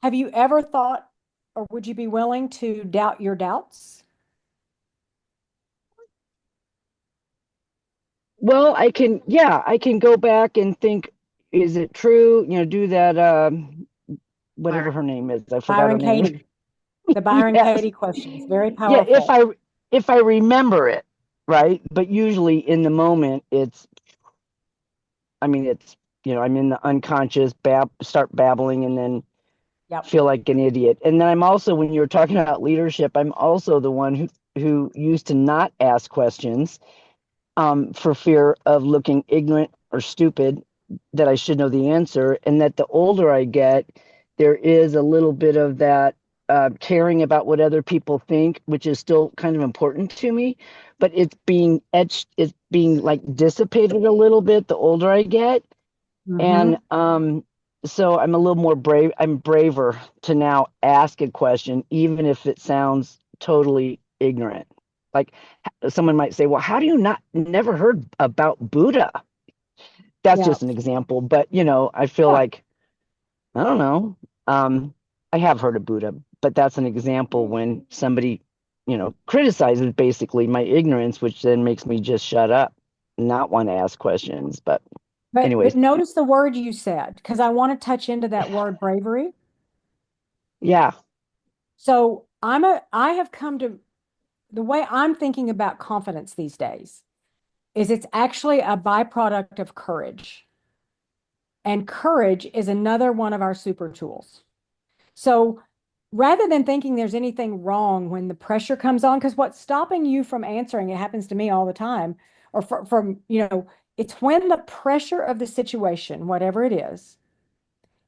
Speaker 3: Have you ever thought, or would you be willing to doubt your doubts?
Speaker 8: Well, I can go back and think, is it true? Do that, whatever her name is. I forgot her
Speaker 3: Byron
Speaker 8: name.
Speaker 3: Katie, the Byron
Speaker 8: Yes.
Speaker 3: Katie questions, very
Speaker 8: Yeah,
Speaker 3: powerful.
Speaker 8: if I remember it, right? But usually in the moment, I'm in the unconscious, start babbling and then
Speaker 3: Yep.
Speaker 8: feel like an idiot. And then I'm also, when you're talking about leadership, I'm also the one who used to not ask questions for fear of looking ignorant or stupid, that I should know the answer. And that the older I get, there is a little bit of that caring about what other people think, which is still kind of important to me, but it's being like dissipated a little bit the older I get. And so I'm a little more brave. I'm braver to now ask a question, even if it sounds totally ignorant. Like someone might say, well, how do you not never heard about Buddha? That's
Speaker 3: Yeah.
Speaker 8: just an example. But, I feel
Speaker 3: Yeah.
Speaker 8: like, I don't know. I have heard of Buddha, but that's an example when somebody, criticizes basically my ignorance, which then makes me just shut up, not want to ask questions. But
Speaker 3: But
Speaker 8: anyways,
Speaker 3: notice the word you said, because I want to touch into that word bravery.
Speaker 8: yeah.
Speaker 3: So I have come to the way I'm thinking about confidence these days is it's actually a byproduct of courage. And courage is another one of our super tools. So rather than thinking there's anything wrong when the pressure comes on, because what's stopping you from answering, it happens to me all the time, or it's when the pressure of the situation, whatever it is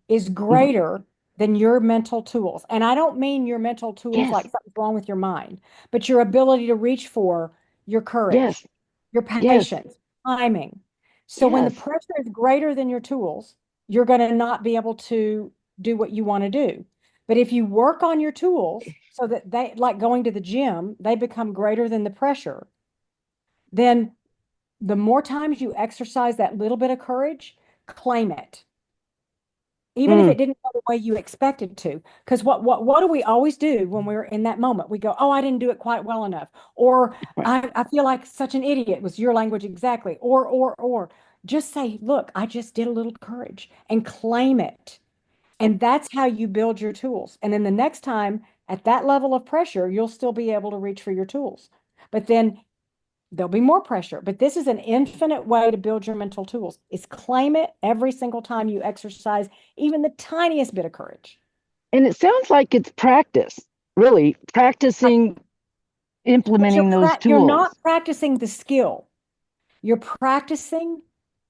Speaker 8: Mhm.
Speaker 3: greater than your mental tools. And I don't mean your mental tools
Speaker 8: Yes,
Speaker 3: like something's wrong with your mind, but your ability to reach for your
Speaker 8: yes,
Speaker 3: courage, your
Speaker 8: yes,
Speaker 3: patience, timing. So when the
Speaker 8: yes.
Speaker 3: pressure is greater than your tools, you're going to not be able to do what you want to do. But if you work on your tools so that they, like going to the gym, they become greater than the pressure, then the more times you exercise that little bit of courage, claim it even if
Speaker 8: Mm,
Speaker 3: it didn't go the way you expected to. Because what do we always do when we're in that moment? We go, oh, I didn't do it quite well enough. Or
Speaker 8: right.
Speaker 3: I feel like such an idiot was your language exactly. Or just say, look, I just did a little courage and claim it. And that's how you build your tools. And then the next time at that level of pressure, you'll still be able to reach for your tools. But then there'll be more pressure. But this is an infinite way to build your mental tools. Is claim it every single time you exercise even the tiniest bit of courage.
Speaker 8: And it sounds like it's practice, really practicing
Speaker 3: But
Speaker 8: implementing those
Speaker 3: you're
Speaker 8: tools.
Speaker 3: not practicing the skill. You're practicing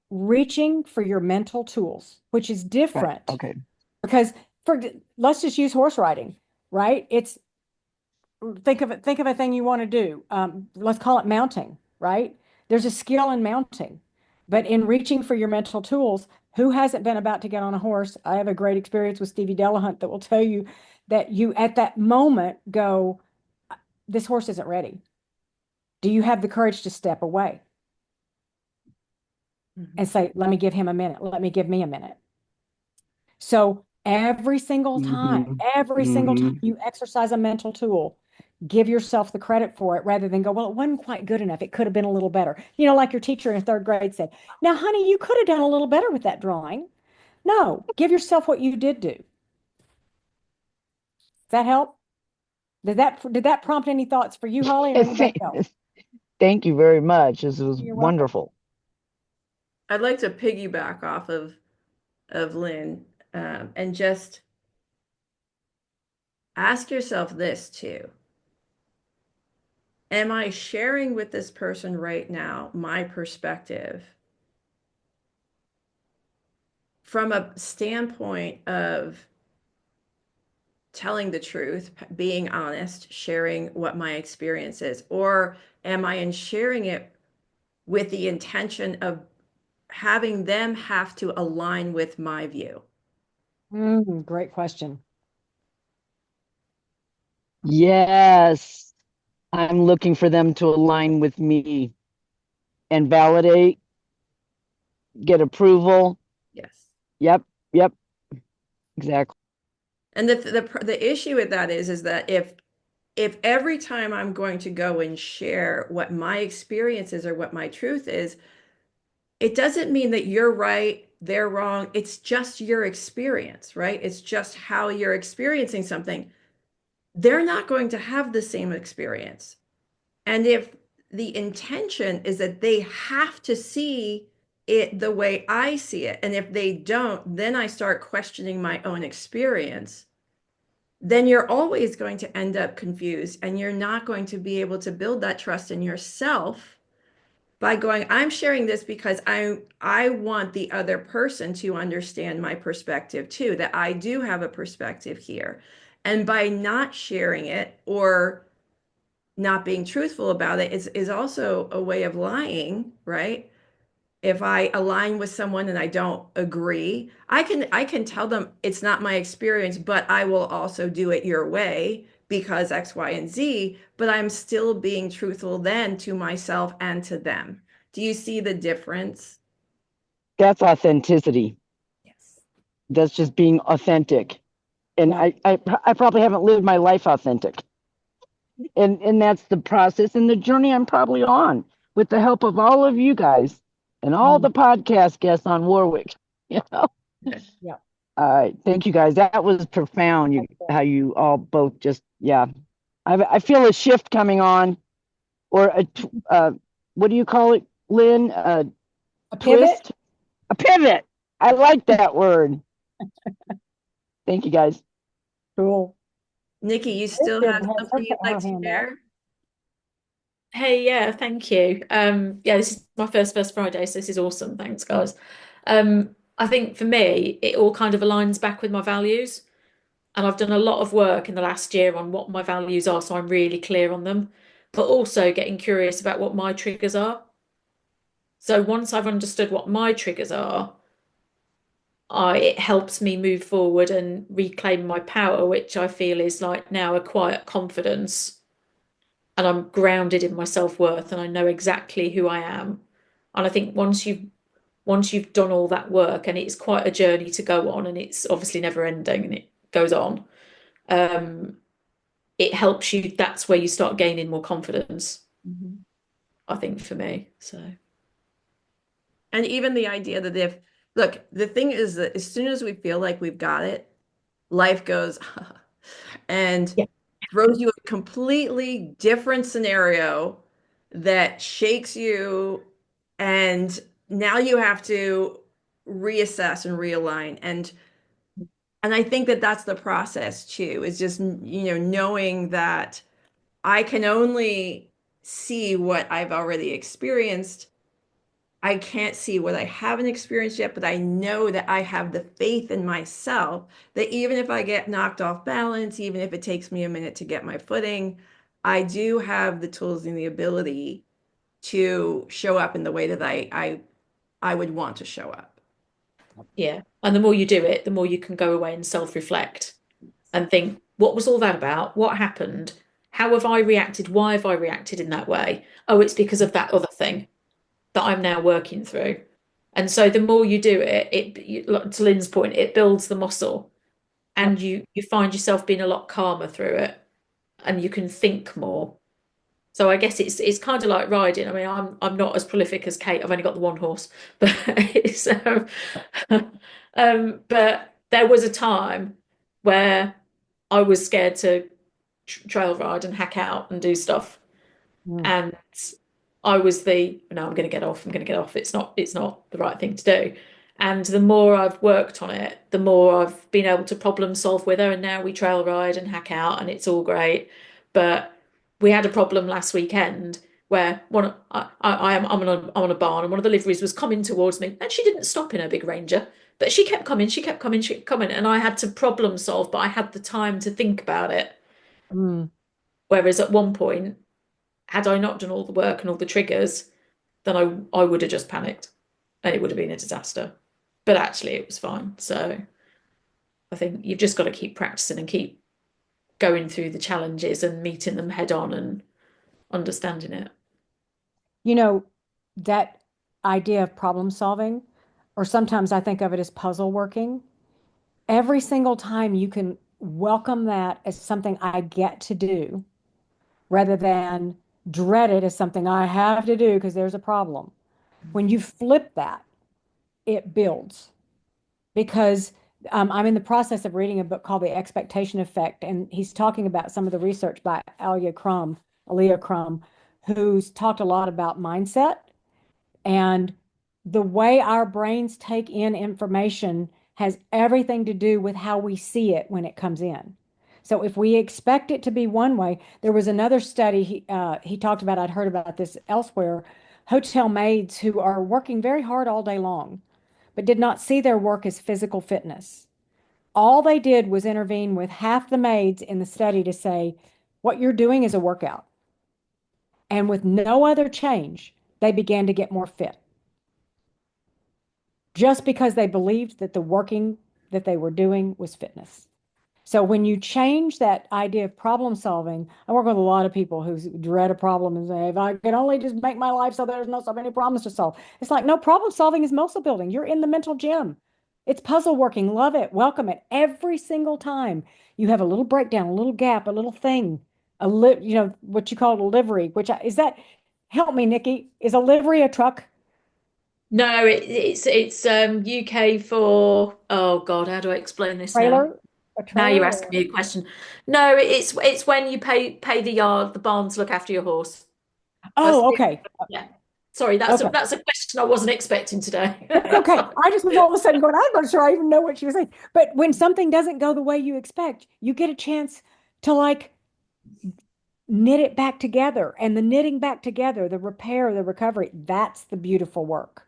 Speaker 3: reaching for your mental tools, which is
Speaker 8: Right.
Speaker 3: different
Speaker 8: Okay.
Speaker 3: because for let's just use horse riding, right? It's think of a thing you want to do. Let's call it mounting, right? There's a skill in mounting, but in reaching for your mental tools, who hasn't been about to get on a horse? I have a great experience with Stevie Delahunt that will tell you that you at that moment go, this horse isn't ready. Do you have the courage to step away and say, let me give him a minute, let me give me a minute? So Every single time,
Speaker 8: Mm-hmm.
Speaker 3: every single time
Speaker 8: Mm-hmm.
Speaker 3: you exercise a mental tool, give yourself the credit for it rather than go, well, it wasn't quite good enough. It could have been a little better. You know, like your teacher in third grade said, now, honey, you could have done a little better with that drawing. No, give yourself what you did do. Does that help? Did that prompt any thoughts for you, Holly, or anybody else?
Speaker 8: Thank you very much. This was
Speaker 3: You're welcome.
Speaker 8: wonderful.
Speaker 1: I'd like to piggyback off of Lynn, and just ask yourself this too. Am I sharing with this person right now my perspective from a standpoint of telling the truth, being honest, sharing what my experience is? Or am I in sharing it with the intention of having them have to align with my view?
Speaker 3: Great question.
Speaker 8: Yes, I'm looking for them to align with me and validate, get approval.
Speaker 1: Yes.
Speaker 8: Yep, yep, exactly.
Speaker 1: And the issue with that is that if every time I'm going to go and share what my experience is or what my truth is, it doesn't mean that you're right, they're wrong. It's just your experience, right? It's just how you're experiencing something. They're not going to have the same experience. And if the intention is that they have to see it the way I see it, and if they don't, then I start questioning my own experience, then you're always going to end up confused and you're not going to be able to build that trust in yourself by going, I'm sharing this because I want the other person to understand my perspective too, that I do have a perspective here. And by not sharing it or not being truthful about it is also a way of lying, right? If I align with someone and I don't agree, I can tell them it's not my experience, but I will also do it your way because X, Y, and Z, but I'm still being truthful then to myself and to them. Do you see the difference?
Speaker 8: That's authenticity.
Speaker 1: Yes.
Speaker 8: That's just being authentic. And
Speaker 3: Yeah.
Speaker 8: I probably haven't lived my life authentic. And that's the process and the journey I'm probably on with the help of all of you guys and all the podcast guests on Warwick. You know?
Speaker 3: Yeah.
Speaker 8: All right. Thank you guys. That was profound. How you all both just, yeah. I feel a shift coming on, or what do you call it, Lynn?
Speaker 3: A pivot?
Speaker 8: Twist? A pivot. I like that word. Thank you guys.
Speaker 3: Cool.
Speaker 1: Nikki, you still
Speaker 3: Kristen
Speaker 1: have
Speaker 3: has
Speaker 1: something you'd like
Speaker 3: her
Speaker 1: to
Speaker 3: hand up.
Speaker 1: share?
Speaker 9: Hey, yeah, thank you. Yeah, this is my first Friday, so this is awesome. Thanks, guys. I think for me, it all kind of aligns back with my values. And I've done a lot of work in the last year on what my values are, so I'm really clear on them, but also getting curious about what my triggers are. So once I've understood what my triggers are, it helps me move forward and reclaim my power, which I feel is like now a quiet confidence, and I'm grounded in my self-worth and I know exactly who I am. And I think once you've done all that work, and it's quite a journey to go on, and it's obviously never ending and it goes on, um, it helps you. That's where you start gaining more confidence, I think, for me. So
Speaker 1: And even the idea that if, look, the thing is that as soon as we feel like we've got it, life goes and
Speaker 9: yeah,
Speaker 1: throws you a completely different scenario that shakes you, and now you have to reassess and realign. And I think that that's the process too, is just, knowing that I can only see what I've already experienced. I can't see what I haven't experienced yet, but I know that I have the faith in myself that even if I get knocked off balance, even if it takes me a minute to get my footing, I do have the tools and the ability to show up in the way that I would want to show up.
Speaker 9: yeah. And the more you do it, the more you can go away and self-reflect and think, what was all that about? What happened? How have I reacted? Why have I reacted in that way? Oh, it's because of that other thing that I'm now working through. And so the more you do it, to Lynn's point, it builds the muscle.
Speaker 3: Yep.
Speaker 9: and you find yourself being a lot calmer through it, and you can think more. So I guess it's kind of like riding. I mean, I'm not as prolific as Kate. I've only got the one horse, but it's but there was a time where I was scared to trail ride and hack out and do stuff,
Speaker 3: Mm.
Speaker 9: and I was the no, I'm going to get off. I'm going to get off. It's not the right thing to do. And the more I've worked on it, the more I've been able to problem solve with her. And now we trail ride and hack out, and it's all great. But we had a problem last weekend where I'm on a barn, and one of the liveries was coming towards me, and she didn't stop in her big Ranger, but she kept coming, she kept coming, she kept coming, and I had to problem solve, but I had the time to think about it.
Speaker 3: Mm.
Speaker 9: Whereas at one point, had I not done all the work and all the triggers, then I would have just panicked and it would have been a disaster. But actually, it was fine. So I think you've just got to keep practicing and keep going through the challenges and meeting them head on and understanding it.
Speaker 3: You know, that idea of problem solving, or sometimes I think of it as puzzle working. Every single time you can welcome that as something I get to do rather than dread it as something I have to do because there's a problem. When you flip that, it builds because I'm in the process of reading a book called The Expectation Effect, and he's talking about some of the research by Alia Crum, who's talked a lot about mindset and the way our brains take in information has everything to do with how we see it when it comes in. So if we expect it to be one way, there was another study he talked about, I'd heard about this elsewhere, hotel maids who are working very hard all day long, but did not see their work as physical fitness. All they did was intervene with half the maids in the study to say, what you're doing is a workout. And with no other change, they began to get more fit just because they believed that the working that they were doing was fitness. So when you change that idea of problem solving, I work with a lot of people who dread a problem and say, if I could only just make my life so there's not so many problems to solve. It's like, no, problem solving is muscle building. You're in the mental gym. It's puzzle working. Love it. Welcome it. Every single time you have a little breakdown, a little gap, a little thing, what you call a livery, is that, help me, Nikki, is a livery a truck?
Speaker 9: No, it's UK for oh God, how do I explain this now?
Speaker 3: Trailer? A
Speaker 9: Now you're
Speaker 3: trailer?
Speaker 9: asking me a question. No, it's when you pay the barn to look after your horse. That's
Speaker 3: Oh, okay.
Speaker 9: yeah. Sorry, that's
Speaker 3: Okay.
Speaker 9: that's a question I wasn't expecting today.
Speaker 3: That's okay. I just was all of a sudden going, I'm not sure I even know what she was saying. But when something doesn't go the way you expect, you get a chance to like knit it back together. And the knitting back together, the repair, the recovery, that's the beautiful work.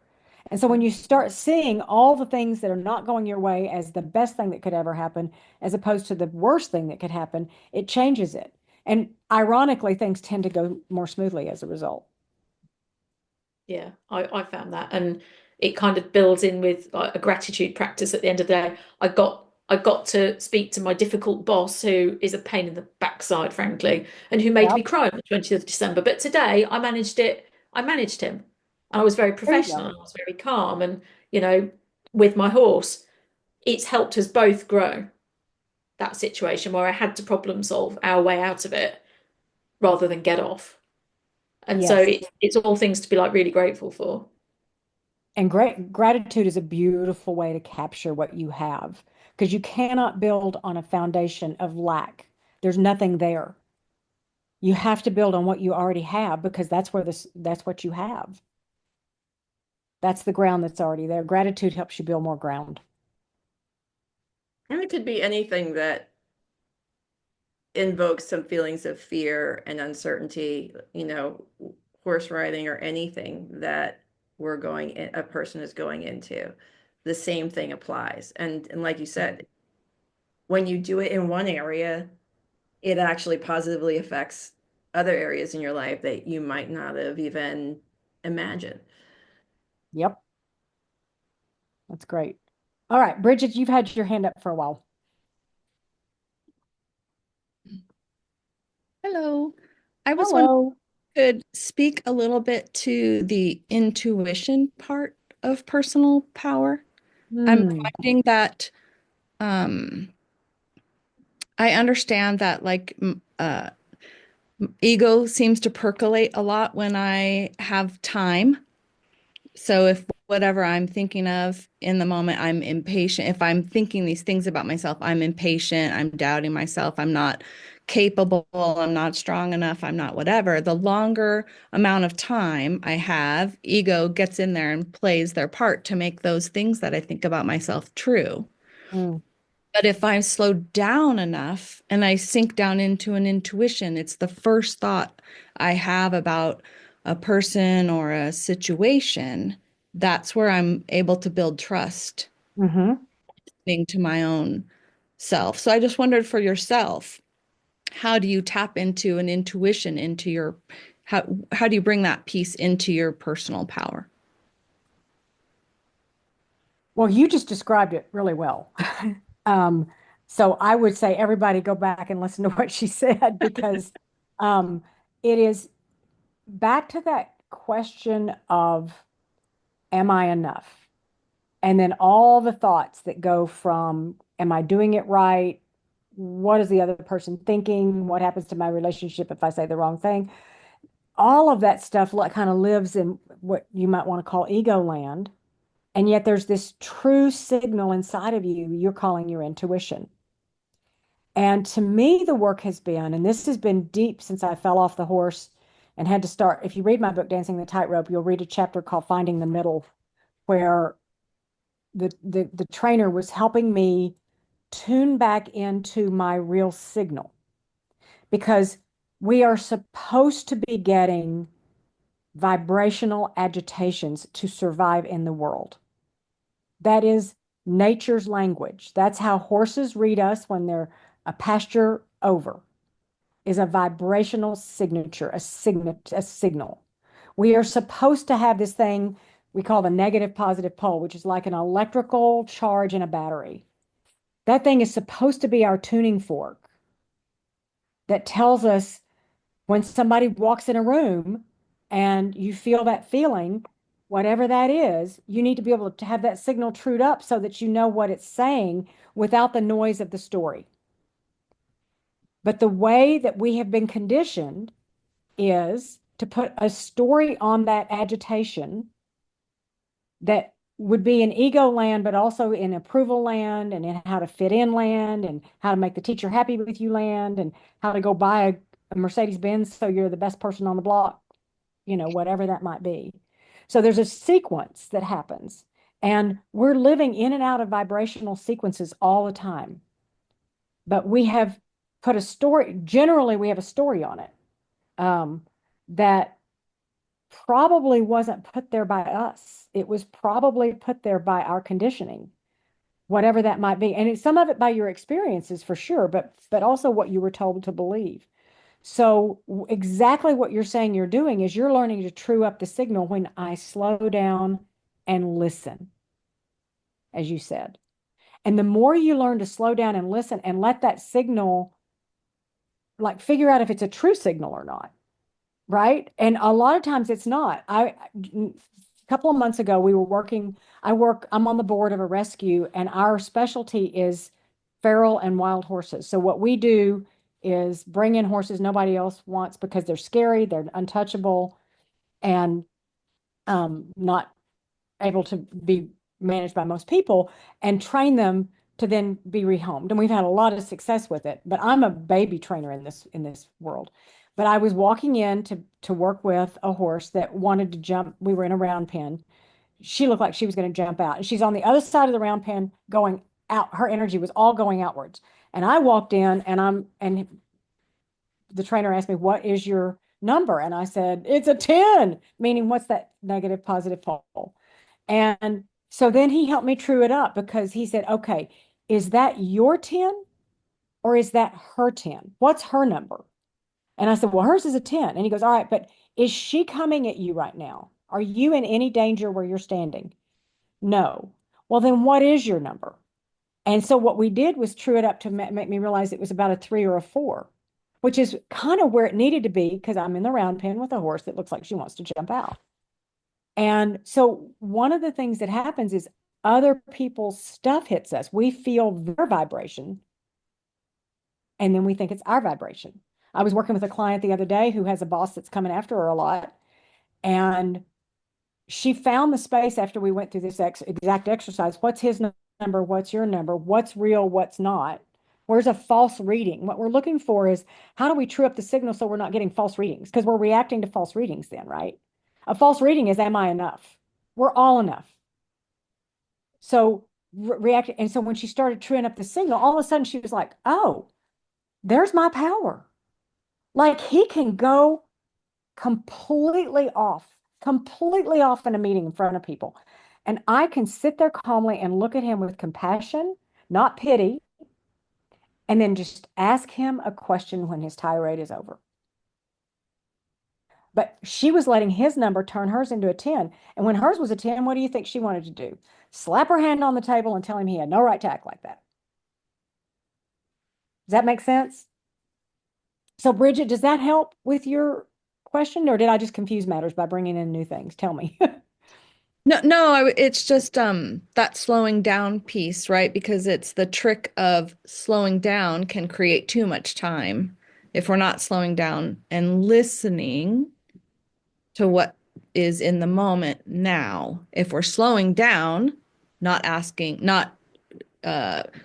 Speaker 3: And so when you start seeing all the things that are not going your way as the best thing that could ever happen, as opposed to the worst thing that could happen, it changes it. And ironically, things tend to go more smoothly as a result.
Speaker 9: Yeah, I found that, and it kind of builds in with like a gratitude practice at the end of the day. I got to speak to my difficult boss, who is a pain in the backside, frankly, and who made me
Speaker 3: Yep.
Speaker 9: cry on the 20th of December. But today I managed it. I managed him. And I was very
Speaker 3: There you
Speaker 9: professional
Speaker 3: go.
Speaker 9: and I was very calm. And, with my horse, it's helped us both grow that situation where I had to problem solve our way out of it rather than get off. And so
Speaker 3: Yes.
Speaker 9: it's all things to be like really grateful for.
Speaker 3: And great gratitude is a beautiful way to capture what you have because you cannot build on a foundation of lack. There's nothing there. You have to build on what you already have because that's what you have. That's the ground that's already there. Gratitude helps you build more ground.
Speaker 1: And it could be anything that invokes some feelings of fear and uncertainty, horse riding or anything that a person is going into. The same thing applies. And like you said, when you do it in one area, it actually positively affects other areas in your life that you might not have even imagined.
Speaker 3: Yep, that's great. All right, Bridget, you've had your hand up for a while.
Speaker 10: Hello. I was wondering
Speaker 3: Hello.
Speaker 10: if you could speak a little bit to the intuition part of personal power. I'm
Speaker 3: Hmm.
Speaker 10: finding that um, I understand that ego seems to percolate a lot when I have time. So if whatever I'm thinking of in the moment, I'm impatient. If I'm thinking these things about myself, I'm impatient, I'm doubting myself, I'm not capable, I'm not strong enough, I'm not whatever. The longer amount of time I have, ego gets in there and plays their part to make those things that I think about myself true.
Speaker 3: Mm.
Speaker 10: But if I slow down enough and I sink down into an intuition, it's the first thought I have about a person or a situation. That's where I'm able to build trust
Speaker 3: Mm-hmm.
Speaker 10: to my own self. So I just wondered for yourself, how do you tap into an intuition into your how do you bring that piece into your personal power?
Speaker 3: Well, you just described it really well. Um, so I would say everybody go back and listen to what she said because um, it is back to that question of, am I enough? And then all the thoughts that go from, am I doing it right? What is the other person thinking? What happens to my relationship if I say the wrong thing? All of that stuff kind of lives in what you might want to call ego land. And yet there's this true signal inside of you you're calling your intuition. And to me, the work has been, and this has been deep since I fell off the horse and had to start. If you read my book, Dancing the Tightrope, you'll read a chapter called Finding the Middle, where the trainer was helping me tune back into my real signal because we are supposed to be getting vibrational agitations to survive in the world. That is nature's language. That's how horses read us when they're a pasture over, is a vibrational signature, a signal. We are supposed to have this thing we call the negative positive pole, which is like an electrical charge in a battery. That thing is supposed to be our tuning fork that tells us when somebody walks in a room and you feel that feeling, whatever that is, you need to be able to have that signal trued up so that you know what it's saying without the noise of the story. But the way that we have been conditioned is to put a story on that agitation that would be in ego land, but also in approval land and in how to fit in land and how to make the teacher happy with you land and how to go buy a Mercedes Benz so you're the best person on the block, whatever that might be. So there's a sequence that happens, and we're living in and out of vibrational sequences all the time. But we have put a story, generally, we have a story on it that probably wasn't put there by us. It was probably put there by our conditioning, whatever that might be. And some of it by your experiences for sure, but also what you were told to believe. So exactly what you're saying you're doing is you're learning to true up the signal when I slow down and listen, as you said. And the more you learn to slow down and listen and let that signal, like figure out if it's a true signal or not, right? And a lot of times it's not. A couple of months ago, we were working, I'm on the board of a rescue, and our specialty is feral and wild horses. So what we do is bring in horses nobody else wants because they're scary, they're untouchable, and not able to be managed by most people, and train them to then be rehomed. And we've had a lot of success with it. But I'm a baby trainer in this world. But I was walking in to work with a horse that wanted to jump. We were in a round pen. She looked like she was going to jump out. And she's on the other side of the round pen going out. Her energy was all going outwards. And I walked in and the trainer asked me, "What is your number?" And I said, "It's a 10," meaning what's that negative positive pole? And so then he helped me true it up because he said, "Okay, is that your 10 or is that her 10? What's her number?" And I said, "Well, hers is a 10." And he goes, "All right, but is she coming at you right now? Are you in any danger where you're standing?" "No." "Well, then what is your number?" And so what we did was true it up to make me realize it was about a 3 or a 4, which is kind of where it needed to be because I'm in the round pen with a horse that looks like she wants to jump out. And so one of the things that happens is other people's stuff hits us. We feel their vibration And then we think it's our vibration. I was working with a client the other day who has a boss that's coming after her a lot. And she found the space after we went through this exact exercise. What's his number? What's your number? What's real? What's not? Where's a false reading? What we're looking for is how do we true up the signal so we're not getting false readings? Because we're reacting to false readings then, right? A false reading is, am I enough? We're all enough. So react. And so when she started truing up the signal, all of a sudden she was like, oh, there's my power. Like he can go completely off in a meeting in front of people. And I can sit there calmly and look at him with compassion, not pity, and then just ask him a question when his tirade is over. But she was letting his number turn hers into a 10. And when hers was a 10, what do you think she wanted to do? Slap her hand on the table and tell him he had no right to act like that. Does that make sense? So, Bridget, does that help with your question, or did I just confuse matters by bringing in new things? Tell me.
Speaker 10: No, it's just that slowing down piece, right? Because it's the trick of slowing down can create too much time if we're not slowing down and listening to what is in the moment now. If we're slowing down, not asking, not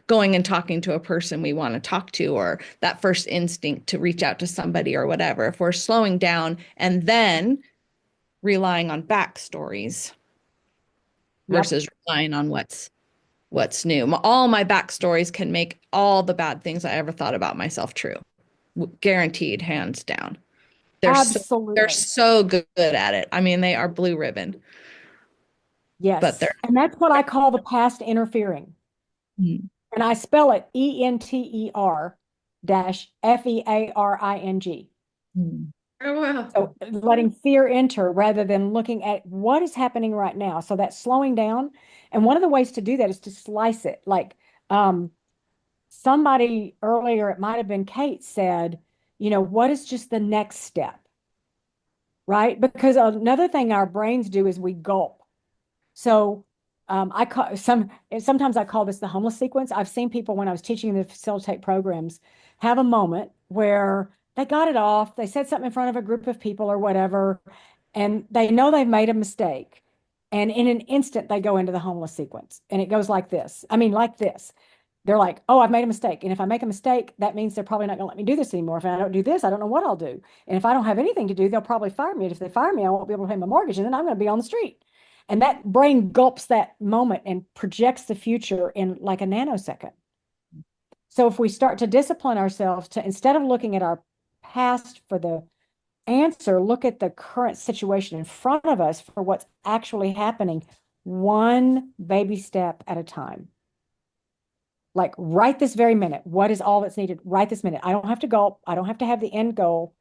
Speaker 10: going and talking to a person we want to talk to, or that first instinct to reach out to somebody or whatever. If we're slowing down and then relying on backstories versus relying on what's new. All my backstories can make all the bad things I ever thought about myself true. Guaranteed, hands down.
Speaker 3: Absolutely.
Speaker 10: They're so good at it. I mean, they are blue ribbon.
Speaker 3: Yes.
Speaker 10: But they're
Speaker 3: and that's what I call the past interfering.
Speaker 10: Mm.
Speaker 3: And I spell it ENTER dash FEARING.
Speaker 10: Mm.
Speaker 1: Oh, wow.
Speaker 3: So letting fear enter rather than looking at what is happening right now. So that's slowing down. And one of the ways to do that is to slice it. Like somebody earlier, it might have been Kate, said, what is just the next step? Right? Because another thing our brains do is we gulp. So sometimes I call this the homeless sequence. I've seen people when I was teaching them to facilitate programs have a moment where they got it off. They said something in front of a group of people or whatever, and they know they've made a mistake. And in an instant, they go into the homeless sequence. And it goes like this. I mean, like this. They're like, oh, I've made a mistake. And if I make a mistake, that means they're probably not going to let me do this anymore. If I don't do this, I don't know what I'll do. And if I don't have anything to do, they'll probably fire me. And if they fire me, I won't be able to pay my mortgage. And then I'm going to be on the street. And that brain gulps that moment and projects the future in like a nanosecond. So if we start to discipline ourselves to, instead of looking at our past for the answer, look at the current situation in front of us for what's actually happening, one baby step at a time. Like right this very minute, what is all that's needed right this minute? I don't have to gulp. I don't have to have the end goal.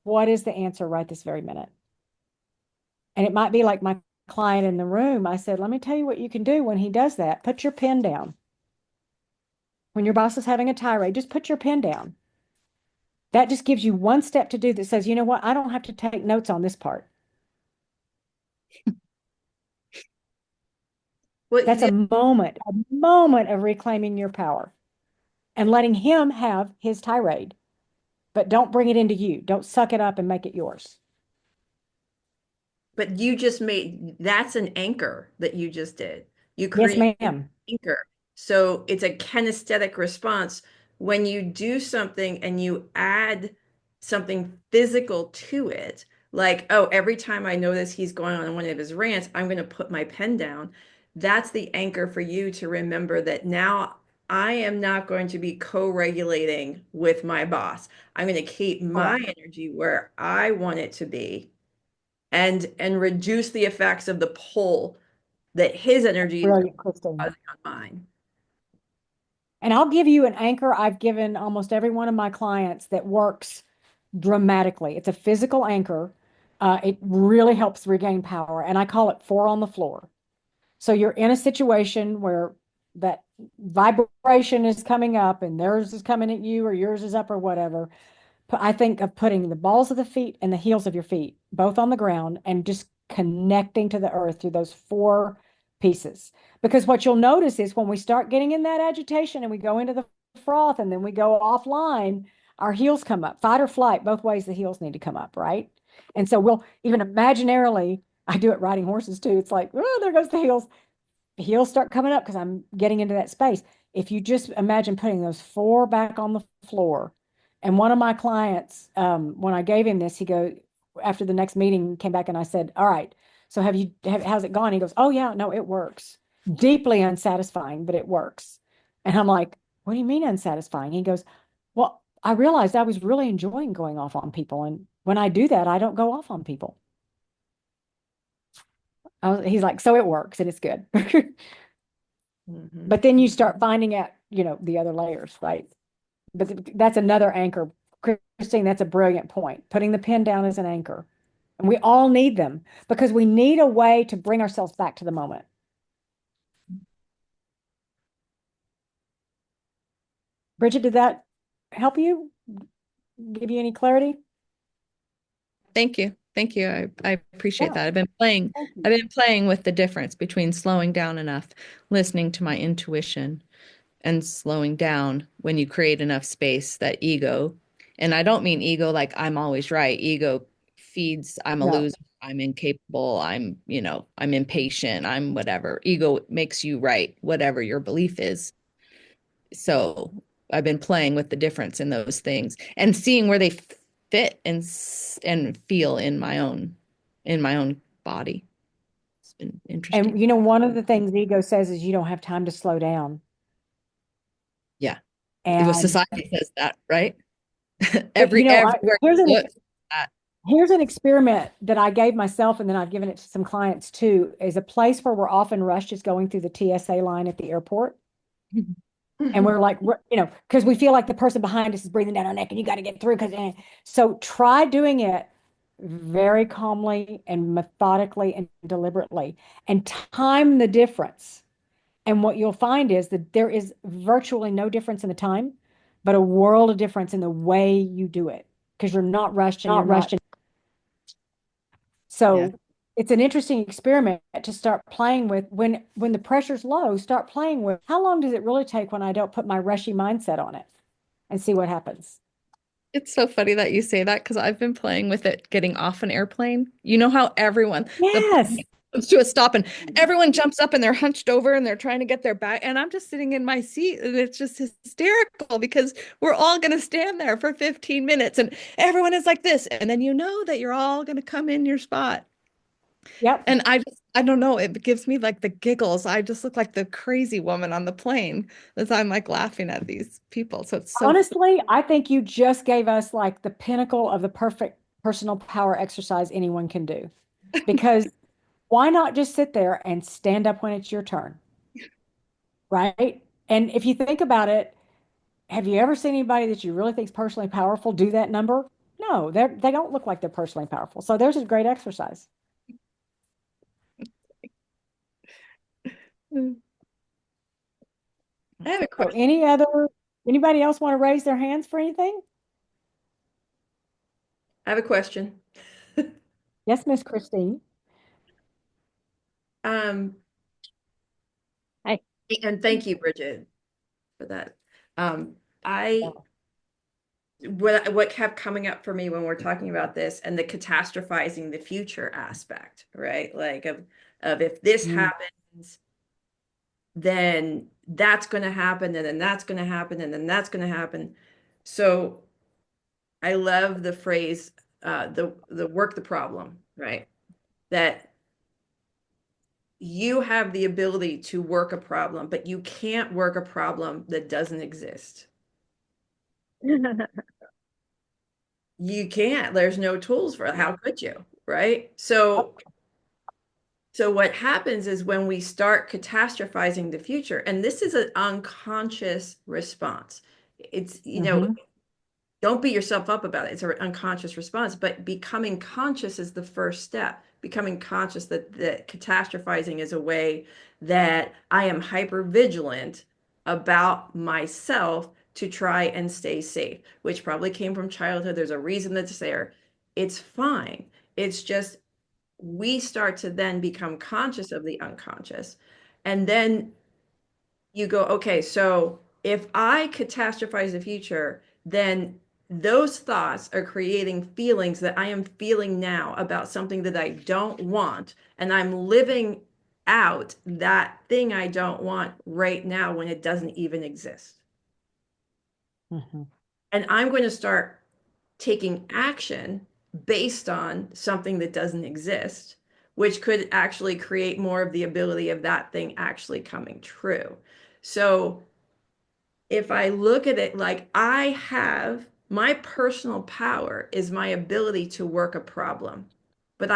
Speaker 3: What is the answer right this very minute? And it might be like my client in the room. I said, let me tell you what you can do when he does that. Put your pen down. When your boss is having a tirade, just put your pen down. That just gives you one step to do that says, you know what? I don't have to take notes on this part. That's a moment of reclaiming your power and letting him have his tirade. But don't bring it into you. Don't suck it up and make it yours.
Speaker 1: But you just that's an anchor that you just did. You
Speaker 3: Yes,
Speaker 1: create
Speaker 3: ma'am.
Speaker 1: an anchor. So it's a kinesthetic response. When you do something and you add something physical to it, like, oh, every time I notice he's going on one of his rants, I'm going to put my pen down. That's the anchor for you to remember that now I am not going to be co-regulating with my boss. I'm going to keep my energy where I want it to be and reduce the effects of the pull that his energy is causing on mine.
Speaker 3: And I'll give you an anchor I've given almost every one of my clients that works dramatically. It's a physical anchor. It really helps regain power. And I call it 4 on the floor. So you're in a situation where that vibration is coming up and theirs is coming at you or yours is up or whatever. I think of putting the balls of the feet and the heels of your feet both on the ground and just connecting to the earth through those 4 pieces. Because what you'll notice is when we start getting in that agitation and we go into the froth and then we go offline, our heels come up. Fight or flight, both ways the heels need to come up, right? And so we'll even imaginarily, I do it riding horses too. It's like, oh, there goes the heels. The heels start coming up because I'm getting into that space. If you just imagine putting those four back on the floor, and one of my clients, when I gave him this, he goes, after the next meeting, came back and I said, all right, so how's it gone? He goes, oh yeah, no, it works. Deeply unsatisfying, but it works. And I'm like, what do you mean unsatisfying? He goes, well, I realized I was really enjoying going off on people. And when I do that, I don't go off on people. He's like, so it works and it's good. But then you start finding out, the other layers, right? But that's another anchor. Christine, that's a brilliant point. Putting the pen down as an anchor. And we all need them because we need a way to bring ourselves back to the moment. Bridget, did that help you? Give you any clarity?
Speaker 10: Thank you. Thank you. I appreciate
Speaker 3: Yeah.
Speaker 10: that. I've been playing with the difference between slowing down enough, listening to my intuition, and slowing down when you create enough space that ego. And I don't mean ego like I'm always right. Ego feeds, I'm a
Speaker 3: No.
Speaker 10: loser, I'm incapable, I'm impatient, I'm whatever. Ego makes you right, whatever your belief is. So I've been playing with the difference in those things and seeing where they fit and feel in my own body. It's been interesting.
Speaker 3: And one of the things ego says is you don't have time to slow down.
Speaker 10: Yeah. It was
Speaker 3: And
Speaker 10: society says that, right?
Speaker 3: but
Speaker 10: Everywhere
Speaker 3: here's
Speaker 10: you
Speaker 3: an
Speaker 10: look, that.
Speaker 3: here's an experiment that I gave myself and then I've given it to some clients too, is a place where we're often rushed is going through the TSA line at the airport. And we're like, because we feel like the person behind us is breathing down our neck and you got to get through. So try doing it very calmly and methodically and deliberately and time the difference. And what you'll find is that there is virtually no difference in the time, but a world of difference in the way you do it because you're not rushed and you're not. So it's an interesting experiment to start playing with when the pressure's low, start playing with how long does it really take when I don't put my rushy mindset on it and see what happens.
Speaker 10: It's so funny that you say that because I've been playing with it getting off an airplane. You know how the
Speaker 3: Yes.
Speaker 10: plane comes to a stop and everyone jumps up and they're hunched over and they're trying to get their bag. And I'm just sitting in my seat and it's just hysterical because we're all going to stand there for 15 minutes and everyone is like this. And then you know that you're all going to come in your spot.
Speaker 3: Yep.
Speaker 10: And I don't know, it gives me like the giggles. I just look like the crazy woman on the plane as I'm like laughing at these people. So it's so
Speaker 3: Honestly, I think you just gave us like the pinnacle of the perfect personal power exercise anyone can do. Because why not just sit there and stand up when it's your turn? Right? And if you think about it, have you ever seen anybody that you really think is personally powerful do that number? No, they don't look like they're personally powerful. So there's a great exercise.
Speaker 10: I have a
Speaker 3: So
Speaker 10: question.
Speaker 3: anybody else want to raise their hands for anything?
Speaker 1: I have a question.
Speaker 3: Yes, Miss Christine.
Speaker 1: Um,
Speaker 5: Hi.
Speaker 1: and thank you, Bridget, for that. I what kept coming up for me when we're talking about this and the catastrophizing the future aspect, right? Like of if this happens, then that's going to happen, and then that's going to happen, and then that's going to happen. So I love the phrase, the work the problem, right? That you have the ability to work a problem, but you can't work a problem that doesn't exist. You can't. There's no tools for it. How could you? Right? So what happens is when we start catastrophizing the future, and this is an unconscious response. It's, don't beat yourself up about it. It's an unconscious response, but becoming conscious is the first step. Becoming conscious that catastrophizing is a way that I am hyper vigilant about myself to try and stay safe, which probably came from childhood. There's a reason that's there. It's fine. It's just we start to then become conscious of the unconscious. And then you go, okay, so if I catastrophize the future, then those thoughts are creating feelings that I am feeling now about something that I don't want. And I'm living out that thing I don't want right now when it doesn't even exist.
Speaker 3: Mhm.
Speaker 1: And I'm going to start taking action based on something that doesn't exist, which could actually create more of the ability of that thing actually coming true. So if I look at it like I have my personal power is my ability to work a problem, but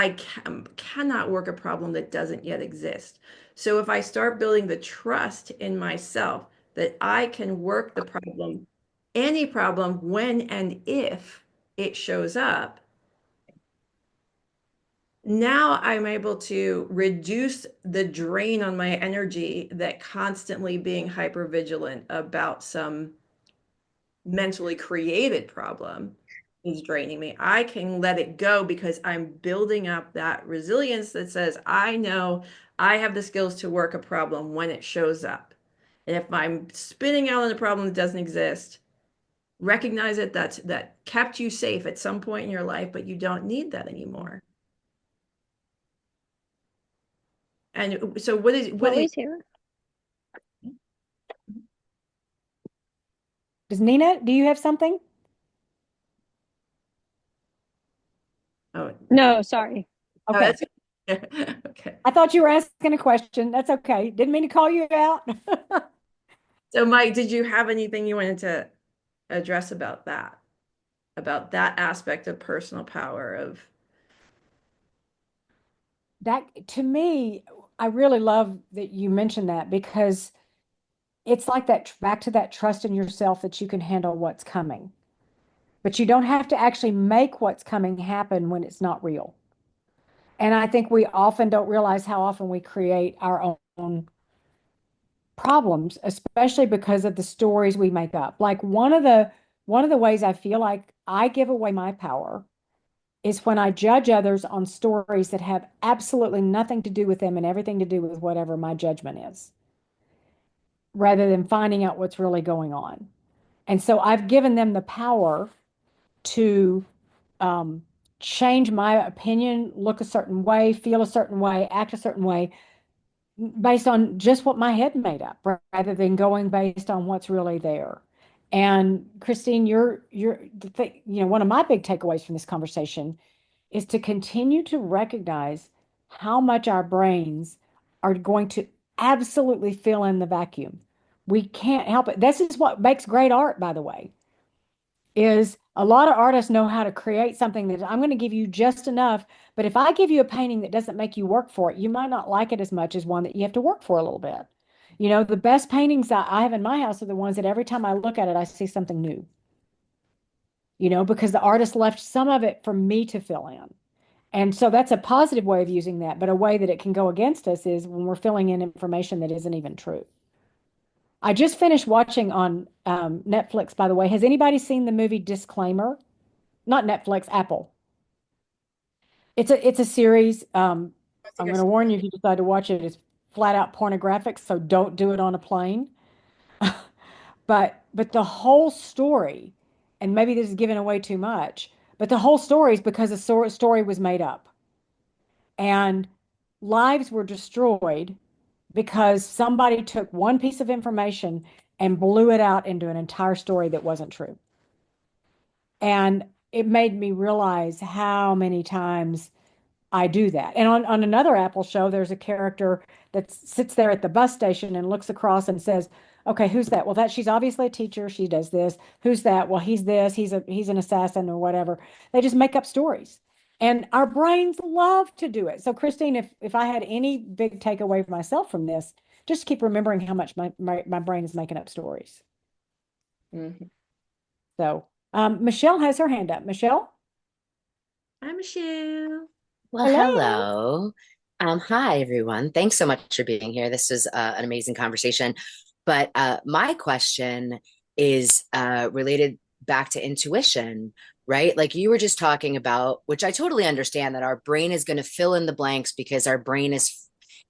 Speaker 1: cannot work a problem that doesn't yet exist. So if I start building the trust in myself that I can work the problem, any problem, when and if it shows up, now I'm able to reduce the drain on my energy that constantly being hyper vigilant about some mentally created problem is draining me. I can let it go because I'm building up that resilience that says, I know I have the skills to work a problem when it shows up. And if I'm spinning out on a problem that doesn't exist, recognize it that kept you safe at some point in your life, but you don't need that anymore. And so what is
Speaker 5: Chloe's here.
Speaker 3: Does Nina, do you have something?
Speaker 1: oh
Speaker 5: No, sorry.
Speaker 1: oh
Speaker 3: Okay.
Speaker 1: that's okay.
Speaker 3: I thought you were asking a question. That's okay. Didn't mean to call you out.
Speaker 1: So Mike, did you have anything you wanted to address about that aspect of personal power of
Speaker 3: That to me, I really love that you mentioned that because it's like that back to that trust in yourself that you can handle what's coming. But you don't have to actually make what's coming happen when it's not real. And I think we often don't realize how often we create our own problems, especially because of the stories we make up. Like one of the ways I feel like I give away my power is when I judge others on stories that have absolutely nothing to do with them and everything to do with whatever my judgment is, rather than finding out what's really going on. And so I've given them the power to um, change my opinion, look a certain way, feel a certain way, act a certain way based on just what my head made up rather than going based on what's really there. And Christine, one of my big takeaways from this conversation is to continue to recognize how much our brains are going to absolutely fill in the vacuum. We can't help it. This is what makes great art, by the way, is a lot of artists know how to create something that I'm going to give you just enough. But if I give you a painting that doesn't make you work for it, you might not like it as much as one that you have to work for a little bit. You know, the best paintings that I have in my house are the ones that every time I look at it, I see something new, because the artist left some of it for me to fill in. And so that's a positive way of using that. But a way that it can go against us is when we're filling in information that isn't even true. I just finished watching on Netflix, by the way. Has anybody seen the movie Disclaimer? Not Netflix, Apple. It's a series.
Speaker 1: I
Speaker 3: I'm
Speaker 1: think I
Speaker 3: going to warn you if you decide to watch it, it's flat out pornographic, so don't do it on a plane. But the whole story, and maybe this is giving away too much, but the whole story is because the story was made up and lives were destroyed because somebody took one piece of information and blew it out into an entire story that wasn't true. And it made me realize how many times I do that. And on another Apple show, there's a character that sits there at the bus station and looks across and says, "Okay, who's that? Well, she's obviously a teacher. She does this. Who's that? Well, he's this. He's an assassin or whatever." They just make up stories. And our brains love to do it. So, Christine, if I had any big takeaway for myself from this, just keep remembering how much my brain is making up stories.
Speaker 1: Mhm.
Speaker 3: So, Michelle has her hand up. Michelle?
Speaker 1: Hi, Michelle.
Speaker 11: Well,
Speaker 3: Hello.
Speaker 11: hello. Hi, everyone. Thanks so much for being here. This was an amazing conversation. But my question is related back to intuition, right? Like you were just talking about, which I totally understand that our brain is going to fill in the blanks because our brain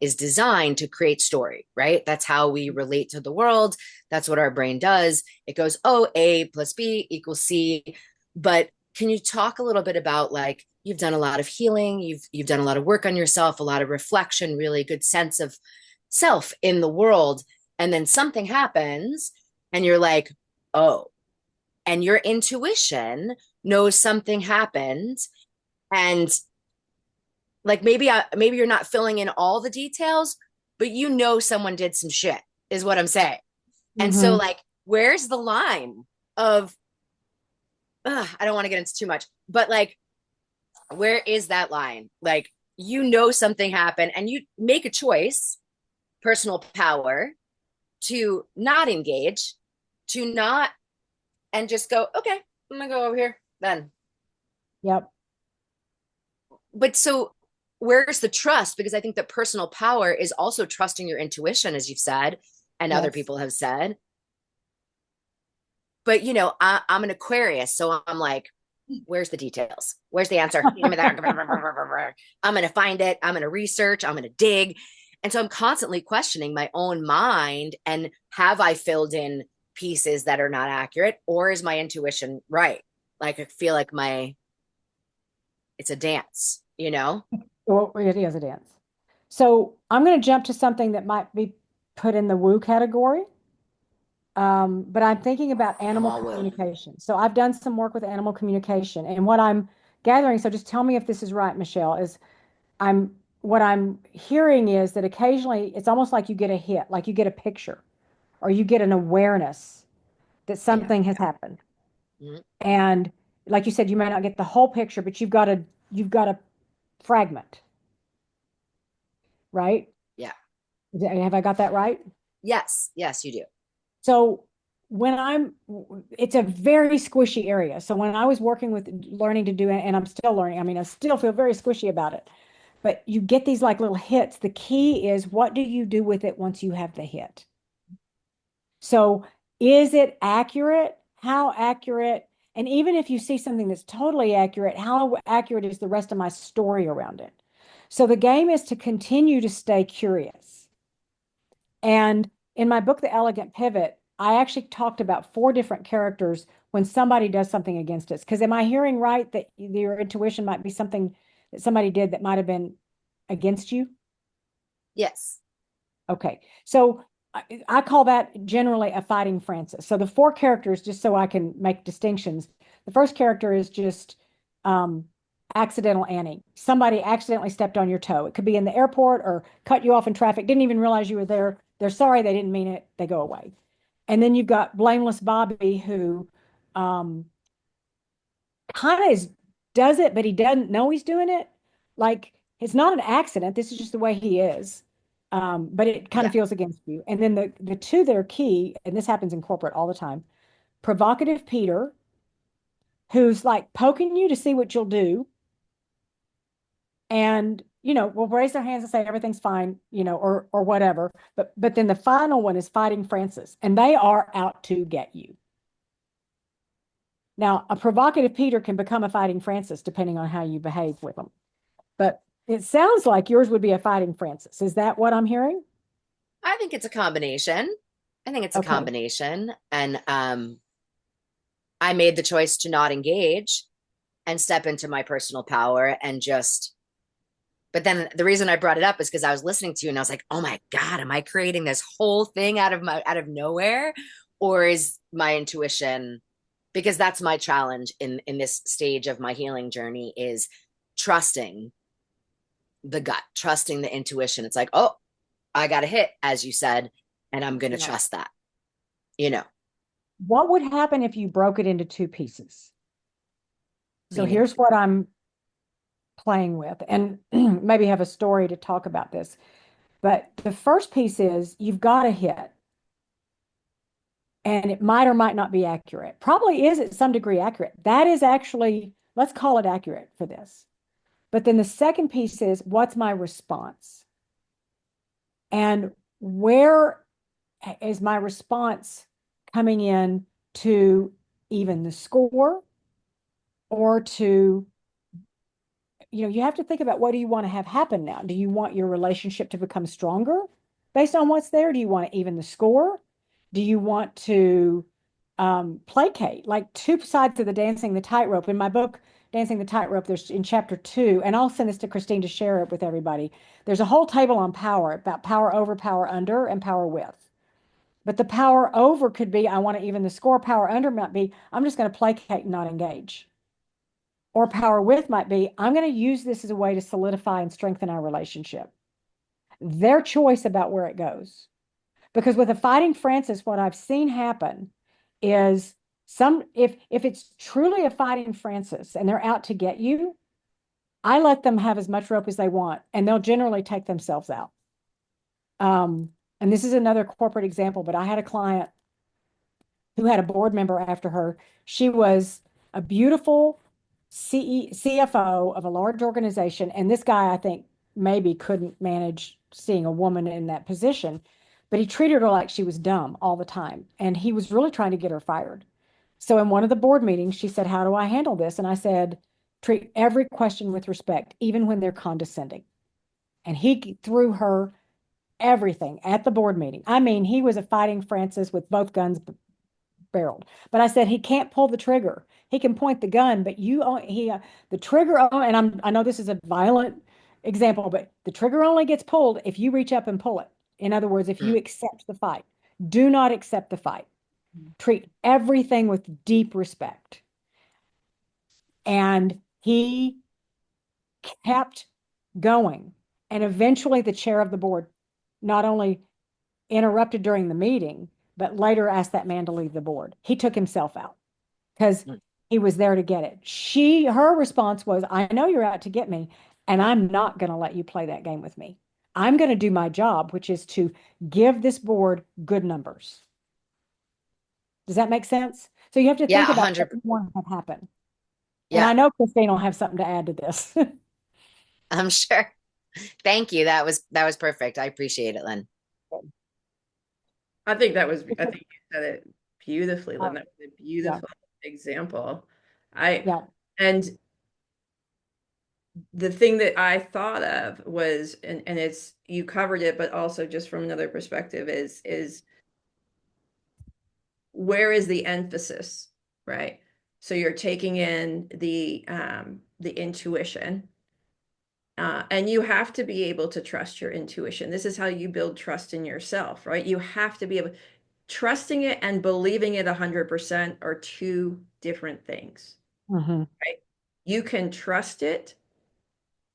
Speaker 11: is designed to create story, right? That's how we relate to the world. That's what our brain does. It goes, oh, A plus B equals C. But can you talk a little bit about, like, you've done a lot of healing, you've done a lot of work on yourself, a lot of reflection, really good sense of self in the world, and then something happens and you're like, oh, and your intuition knows something happened, and like maybe you're not filling in all the details, but you know someone did some shit, is what I'm saying. And so,
Speaker 3: Mm-hmm.
Speaker 11: like, where's the line of I don't want to get into too much, but like, where is that line? Like, you know something happened and you make a choice, personal power, to not engage, to not, and just go, okay, I'm gonna go over here then.
Speaker 3: Yep.
Speaker 11: But so where's the trust? Because I think that personal power is also trusting your intuition, as you've said, and other
Speaker 3: Yes.
Speaker 11: people have said. But I'm an Aquarius, so I'm like, where's the details? Where's the answer? Give me that. I'm going to find it. I'm going to research. I'm going to dig. And so I'm constantly questioning my own mind. And have I filled in pieces that are not accurate? Or is my intuition right? Like, I feel like it's a dance, you know?
Speaker 3: Well, it is a dance. So I'm going to jump to something that might be put in the woo category. But I'm thinking about animal
Speaker 11: all woo.
Speaker 3: communication. So I've done some work with animal communication, and what I'm gathering, so just tell me if this is right, Michelle, is what I'm hearing is that occasionally it's almost like you get a hit, like you get a picture or you get an awareness that
Speaker 11: Yeah.
Speaker 3: something has happened.
Speaker 11: Mhm.
Speaker 3: And like you said, you may not get the whole picture, but you've got a fragment, right?
Speaker 11: Yeah.
Speaker 3: Have I got that right?
Speaker 11: Yes. Yes, you do.
Speaker 3: So it's a very squishy area. So when I was working with learning to do it, and I'm still learning, I mean, I still feel very squishy about it, but you get these like little hits. The key is, what do you do with it once you have the hit? So is it accurate? How accurate? And even if you see something that's totally accurate, how accurate is the rest of my story around it? So the game is to continue to stay curious. And in my book, The Elegant Pivot, I actually talked about 4 different characters when somebody does something against us. Because am I hearing right that your intuition might be something that somebody did that might have been against you?
Speaker 11: Yes.
Speaker 3: Okay. So I call that generally a fighting Francis. So the 4 characters, just so I can make distinctions, the first character is just um, accidental Annie. Somebody accidentally stepped on your toe. It could be in the airport or cut you off in traffic, didn't even realize you were there. They're sorry, they didn't mean it. They go away. And then you've got blameless Bobby, who um, kind of does it, but he doesn't know he's doing it. Like, it's not an accident. This is just the way he is. But it kind
Speaker 11: Yeah.
Speaker 3: of feels against you. And then the 2 that are key, and this happens in corporate all the time, provocative Peter, who's like poking you to see what you'll do, and will raise their hands and say everything's fine, or whatever. But then the final one is fighting Francis, and they are out to get you. Now, a provocative Peter can become a fighting Francis depending on how you behave with them. But it sounds like yours would be a fighting Francis. Is that what I'm hearing?
Speaker 11: I think it's a combination. I think it's a
Speaker 3: Okay.
Speaker 11: combination. And I made the choice to not engage and step into my personal power and just, but then the reason I brought it up is because I was listening to you and I was like, oh my God, am I creating this whole thing out of nowhere? Or is my intuition, because that's my challenge in this stage of my healing journey, is trusting the gut, trusting the intuition. It's like, oh, I got a hit, as you said, and I'm going to
Speaker 3: Yeah.
Speaker 11: trust that, you know,
Speaker 3: What would happen if you broke it into 2 pieces? So
Speaker 11: meaning,
Speaker 3: here's what I'm playing with, and maybe have a story to talk about this. But the first piece is, you've got a hit, and it might or might not be accurate. Probably is at some degree accurate. That is actually, let's call it accurate for this. But then the second piece is, what's my response? And where is my response coming in to even the score, or to you have to think about, what do you want to have happen now? Do you want your relationship to become stronger based on what's there? Do you want to even the score? Do you want to placate? Like, two sides of the dancing the tightrope. In my book, Dancing the Tightrope, there's in chapter 2, and I'll send this to Christine to share it with everybody. There's a whole table on power, about power over, power under, and power with. But the power over could be, I want to even the score. Power under might be, I'm just going to placate and not engage. Or power with might be, I'm going to use this as a way to solidify and strengthen our relationship. Their choice about where it goes. Because with a fighting Francis, what I've seen happen is, if it's truly a fighting Francis and they're out to get you, I let them have as much rope as they want, and they'll generally take themselves out. And this is another corporate example, but I had a client who had a board member after her. She was a beautiful CFO of a large organization. And this guy, I think, maybe couldn't manage seeing a woman in that position, but he treated her like she was dumb all the time. And he was really trying to get her fired. So in one of the board meetings, she said, how do I handle this? And I said, treat every question with respect, even when they're condescending. And he threw her everything at the board meeting. I mean, he was a fighting Francis with both guns barreled. But I said, he can't pull the trigger. He can point the gun, but the trigger, and I know this is a violent example, but the trigger only gets pulled if you reach up and pull it. In other words, if you accept the fight. Do not accept the fight. Treat everything with deep respect. And he kept going. And eventually the chair of the board not only interrupted during the meeting, but later asked that man to leave the board. He took himself out because he was there to get it. Her response was, I know you're out to get me, and I'm not going to let you play that game with me. I'm going to do my job, which is to give this board good numbers. Does that make sense? So you have to think about what you want to have happen. And I know Christine will have something to add to this.
Speaker 11: I'm sure. Thank you. That was perfect. I appreciate it, Lynn.
Speaker 1: I think you said it beautifully, Lynn. That was a beautiful example. And the thing that I thought of was, and it's, you covered it, but also just from another perspective, is where is the emphasis, right? So you're taking in the intuition, and you have to be able to trust your intuition. This is how you build trust in yourself, right? You have to be able, trusting it and believing it 100% are two different things, right? You can trust it,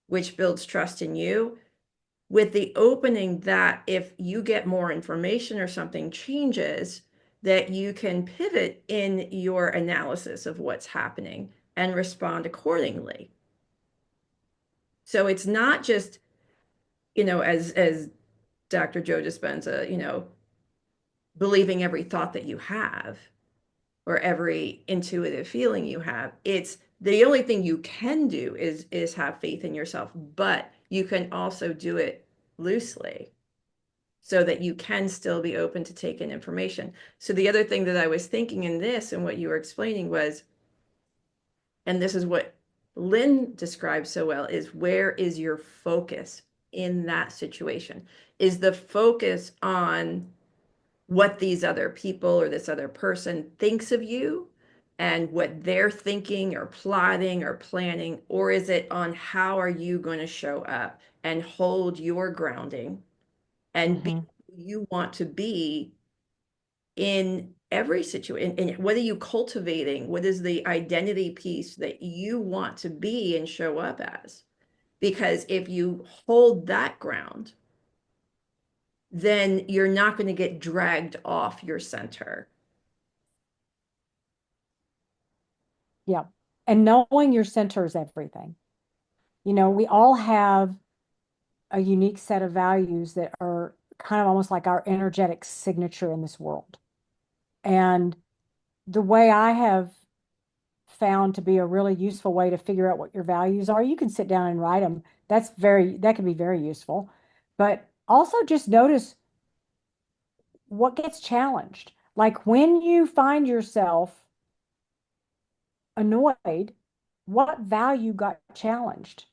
Speaker 1: which builds trust in you, with the opening that if you get more information or something changes, that you can pivot in your analysis of what's happening and respond accordingly. So it's not just, as Dr. Joe Dispenza, believing every thought that you have or every intuitive feeling you have. It's the only thing you can do is have faith in yourself, but you can also do it loosely so that you can still be open to take in information. So the other thing that I was thinking in this and what you were explaining was, and this is what Lynn describes so well, is where is your focus in that situation? Is the focus on what these other people or this other person thinks of you and what they're thinking or plotting or planning, or is it on how are you going to show up and hold your grounding and be who you want to be in every situation? And what are you cultivating? What is the identity piece that you want to be and show up as? Because if you hold that ground, then you're not going to get dragged off your center.
Speaker 3: Yeah. And knowing your center is everything. We all have a unique set of values that are kind of almost like our energetic signature in this world. And the way I have found to be a really useful way to figure out what your values are, you can sit down and write them. That can be very useful. But also just notice what gets challenged. Like when you find yourself annoyed, what value got challenged?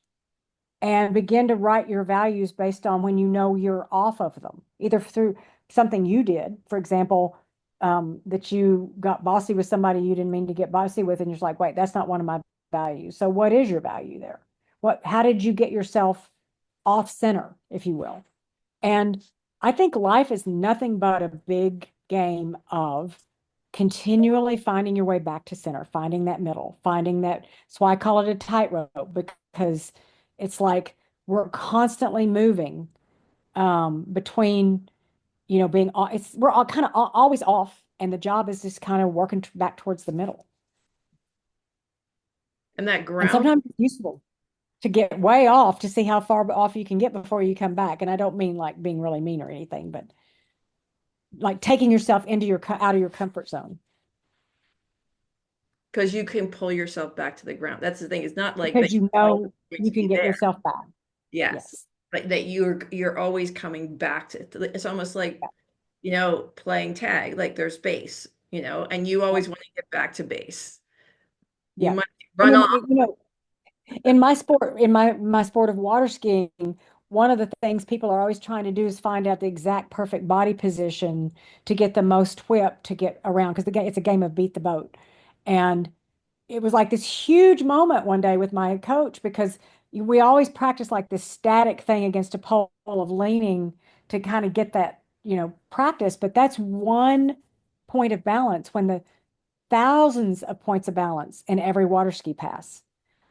Speaker 3: and begin to write your values based on when you know you're off of them, either through something you did, for example, that you got bossy with somebody you didn't mean to get bossy with, and you're just like, wait, that's not one of my values. So what is your value there? How did you get yourself off center, if you will? And I think life is nothing but a big game of continually finding your way back to center, finding that middle, finding that. That's why I call it a tightrope, because it's like we're constantly moving between, being, we're all kind of always off, and the job is just kind of working back towards the middle.
Speaker 1: And that
Speaker 3: And
Speaker 1: ground,
Speaker 3: sometimes it's useful to get way off to see how far off you can get before you come back. And I don't mean like being really mean or anything, but like taking yourself out of your comfort zone.
Speaker 1: because you can pull yourself back to the ground. That's the thing. It's not like that
Speaker 3: Because you
Speaker 1: you're always
Speaker 3: know
Speaker 1: going
Speaker 3: you
Speaker 1: to
Speaker 3: can
Speaker 1: be
Speaker 3: get
Speaker 1: there.
Speaker 3: yourself back.
Speaker 1: Yes.
Speaker 3: Yes.
Speaker 1: Like that you're always coming back to it's almost like, playing tag, like there's base, and you always want to get back to base. You
Speaker 3: Yeah.
Speaker 1: might
Speaker 3: And
Speaker 1: run off.
Speaker 3: in my sport, in my sport of water skiing, one of the things people are always trying to do is find out the exact perfect body position to get the most whip to get around, because it's a game of beat the boat. And it was like this huge moment one day with my coach, because we always practice like this static thing against a pole of leaning to kind of get that, practice. But that's one point of balance when the thousands of points of balance in every water ski pass.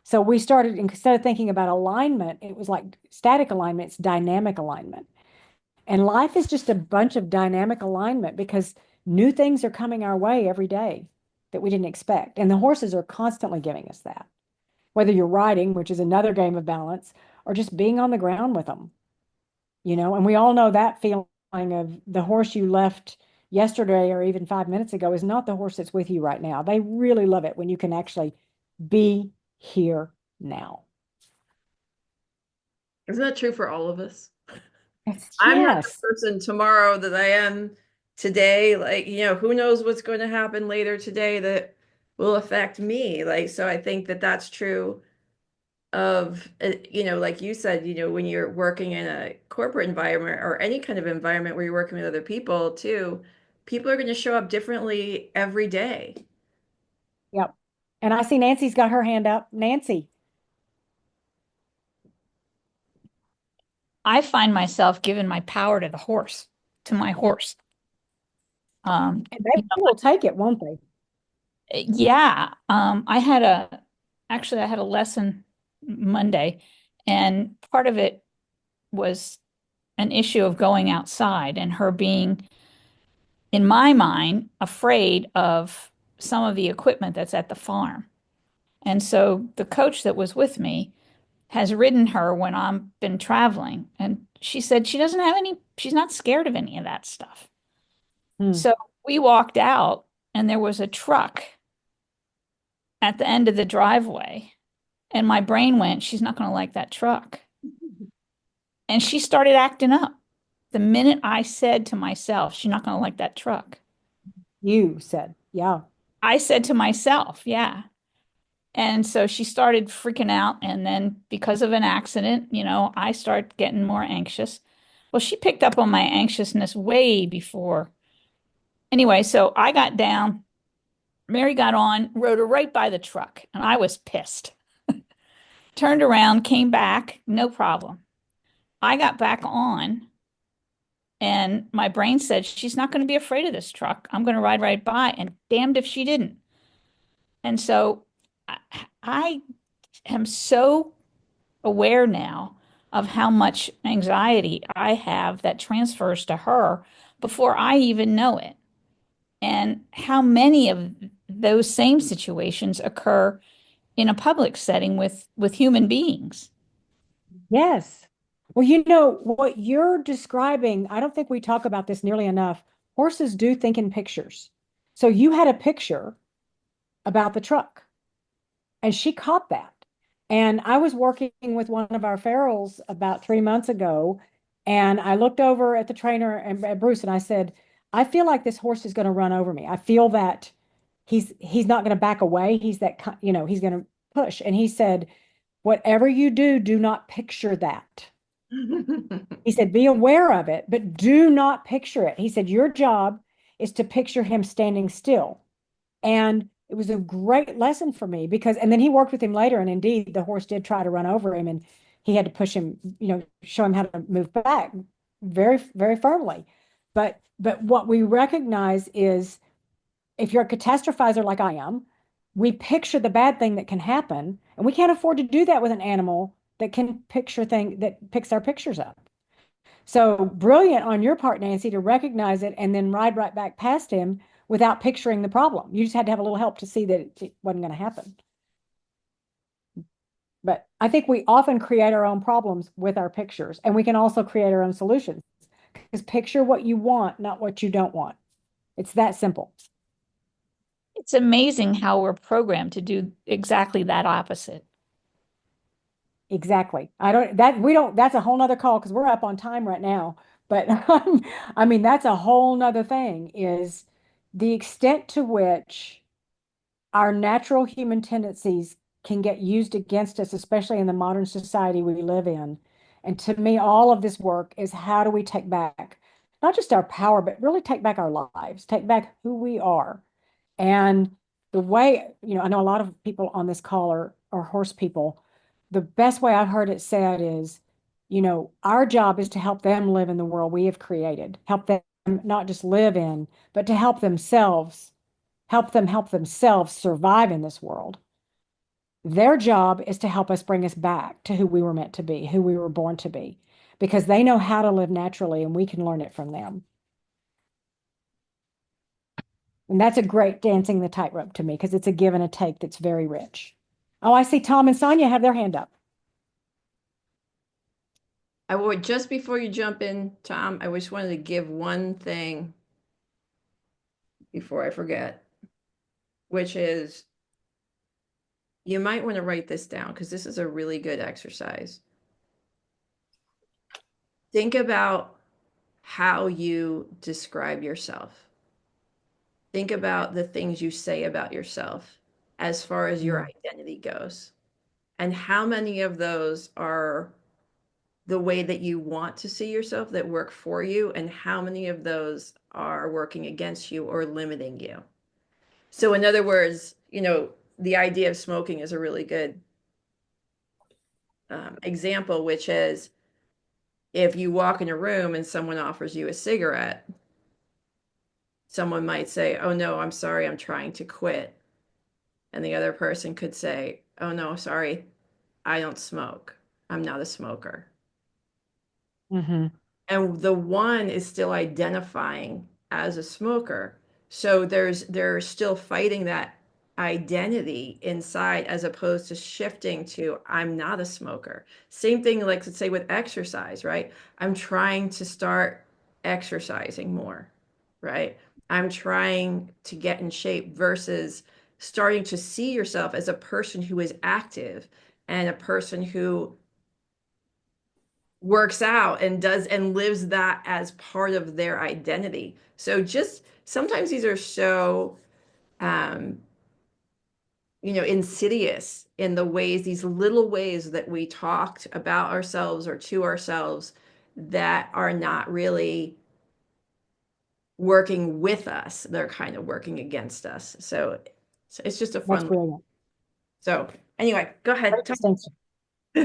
Speaker 3: So we started, instead of thinking about alignment, it was like static alignment, it's dynamic alignment. And life is just a bunch of dynamic alignment, because new things are coming our way every day that we didn't expect. And the horses are constantly giving us that, whether you're riding, which is another game of balance, or just being on the ground with them, and we all know that feeling of the horse you left yesterday or even 5 minutes ago is not the horse that's with you right now. They really love it when you can actually be here now.
Speaker 1: Isn't that true for all of us? I'm not the
Speaker 3: Yes.
Speaker 1: person tomorrow that I am today. Like, who knows what's going to happen later today that will affect me. Like, so I think that that's true of, like you said, when you're working in a corporate environment or any kind of environment where you're working with other people too, people are going to show up differently every day.
Speaker 3: Yep. And I see Nancy's got her hand up. Nancy.
Speaker 12: I find myself giving my power to the horse, to my horse.
Speaker 3: And they will take it, won't they?
Speaker 12: Yeah. I had a lesson Monday, and part of it was an issue of going outside and her being, in my mind, afraid of some of the equipment that's at the farm. And so the coach that was with me has ridden her when I've been traveling. And she said she's not scared of any of that stuff. So we walked out, and there was a truck at the end of the driveway. And my brain went, she's not going to like that truck. And she started acting up the minute I said to myself, she's not going to like that truck.
Speaker 3: You said, yeah.
Speaker 12: I said to myself, yeah. And so she started freaking out. And then because of an accident, I start getting more anxious. Well, she picked up on my anxiousness way before. Anyway, so I got down, Mary got on, rode her right by the truck, and I was pissed. Turned around, came back, no problem. I got back on, and my brain said, she's not going to be afraid of this truck. I'm going to ride right by, and damned if she didn't. And so I am so aware now of how much anxiety I have that transfers to her before I even know it. And how many of those same situations occur in a public setting with human beings.
Speaker 3: Yes. Well, what you're describing, I don't think we talk about this nearly enough. Horses do think in pictures. So you had a picture about the truck, and she caught that. And I was working with one of our ferals about 3 months ago, and I looked over at the trainer and at Bruce, and I said, I feel like this horse is going to run over me. I feel that he's not going to back away. He's that, he's going to push. And he said, Whatever you do, do not picture that. He said, be aware of it, but do not picture it. He said, your job is to picture him standing still. And it was a great lesson for me because, and then he worked with him later. And indeed, the horse did try to run over him and he had to push him, show him how to move back very, very firmly. But what we recognize is if you're a catastrophizer like I am, we picture the bad thing that can happen. And we can't afford to do that with an animal that can picture thing that picks our pictures up. So brilliant on your part, Nancy, to recognize it and then ride right back past him without picturing the problem. You just had to have a little help to see that it wasn't going to happen. But I think we often create our own problems with our pictures, and we can also create our own solutions. Because picture what you want, not what you don't want. It's that simple.
Speaker 12: It's amazing how we're programmed to do exactly that opposite.
Speaker 3: Exactly. That's a whole nother call because we're up on time right now. But I mean, that's a whole nother thing is the extent to which our natural human tendencies can get used against us, especially in the modern society we live in. And to me, all of this work is how do we take back not just our power, but really take back our lives, take back who we are. And the way, I know a lot of people on this call are horse people. The best way I've heard it said is, our job is to help them live in the world we have created, help them not just live in, but to help themselves, help themselves survive in this world. Their job is to help us bring us back to who we were meant to be, who we were born to be, because they know how to live naturally and we can learn it from them. And that's a great dancing the tightrope to me because it's a give and a take that's very rich. Oh, I see Tom and Sonia have their hand up.
Speaker 1: I would just before you jump in, Tom, I just wanted to give one thing before I forget, which is you might want to write this down because this is a really good exercise. Think about how you describe yourself. Think about the things you say about yourself as far as your identity goes. And how many of those are the way that you want to see yourself that work for you, and how many of those are working against you or limiting you. So in other words, the idea of smoking is a really good example, which is if you walk in a room and someone offers you a cigarette, someone might say, oh no, I'm sorry, I'm trying to quit. And the other person could say, oh no, sorry, I don't smoke. I'm not a smoker.
Speaker 3: Mm-hmm.
Speaker 1: And the one is still identifying as a smoker. So they're still fighting that identity inside as opposed to shifting to I'm not a smoker. Same thing, like let's say with exercise, right? I'm trying to start exercising more, right? I'm trying to get in shape versus starting to see yourself as a person who is active and a person who works out and does and lives that as part of their identity. So just sometimes these are so um insidious in the ways, these little ways that we talked about ourselves or to ourselves that are not really working with us. They're kind of working against us. So it's just a
Speaker 3: That's
Speaker 1: fun.
Speaker 3: brilliant.
Speaker 1: So anyway, go ahead.
Speaker 3: Great distinction.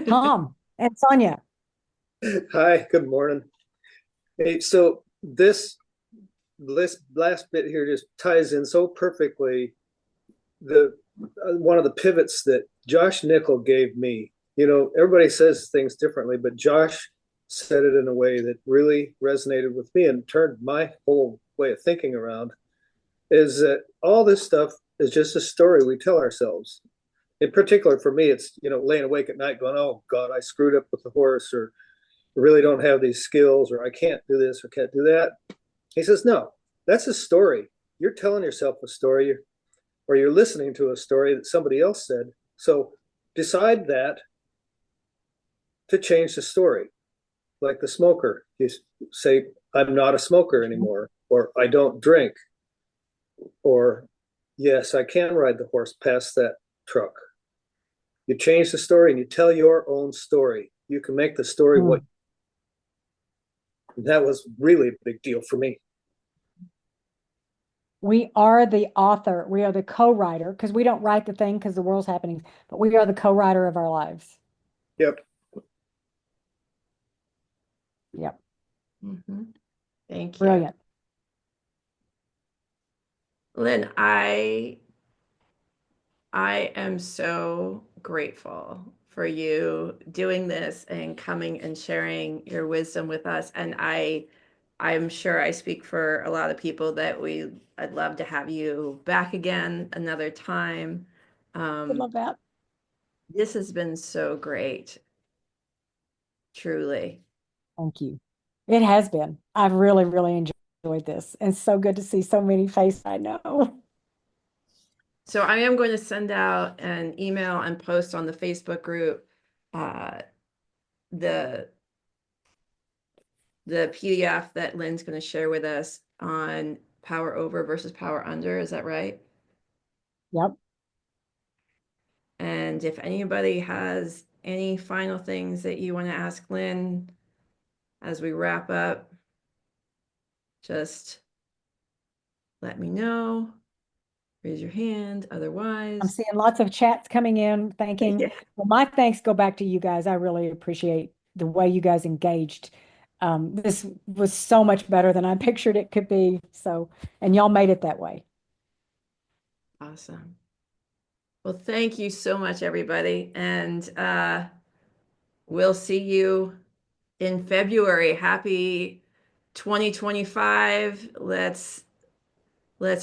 Speaker 3: Tom and Sonia.
Speaker 13: Hi, good morning. Hey, so this last bit here just ties in so perfectly the one of the pivots that Josh Nickel gave me. Everybody says things differently, but Josh said it in a way that really resonated with me and turned my whole way of thinking around. Is that all this stuff is just a story we tell ourselves. In particular, for me, it's laying awake at night going, "Oh God, I screwed up with the horse," or really don't have these skills, or I can't do this or can't do that. He says, no, that's a story. You're telling yourself a story, or you're listening to a story that somebody else said. So decide that to change the story. Like the smoker, you say, I'm not a smoker anymore, or I don't drink, or yes, I can ride the horse past that truck. You change the story and you tell your own story. You can make the story what. That was really a big deal for me.
Speaker 3: We are the author. We are the co-writer because we don't write the thing because the world's happening, but we are the co-writer of our lives.
Speaker 13: Yep.
Speaker 3: Yep.
Speaker 1: Thank you.
Speaker 3: Brilliant.
Speaker 1: Lynn, I am so grateful for you doing this and coming and sharing your wisdom with us. And I'm sure I speak for a lot of people that I'd love to have you back again another time.
Speaker 3: I love that.
Speaker 1: This has been so great. Truly.
Speaker 3: Thank you. It has been. I've really, really enjoyed this. And so good to see so many faces I know.
Speaker 1: So I am going to send out an email and post on the Facebook group the PDF that Lynn's going to share with us on power over versus power under. Is that right?
Speaker 3: Yep.
Speaker 1: And if anybody has any final things that you want to ask Lynn as we wrap up, just let me know. Raise your hand.
Speaker 3: I'm
Speaker 1: Otherwise,
Speaker 3: seeing lots of chats coming in thanking.
Speaker 1: yeah.
Speaker 3: Well, my thanks go back to you guys. I really appreciate the way you guys engaged. This was so much better than I pictured it could be. So, and y'all made it that way.
Speaker 1: Awesome. Well, thank you so much, everybody. And we'll see you in February. Happy 2025. Let's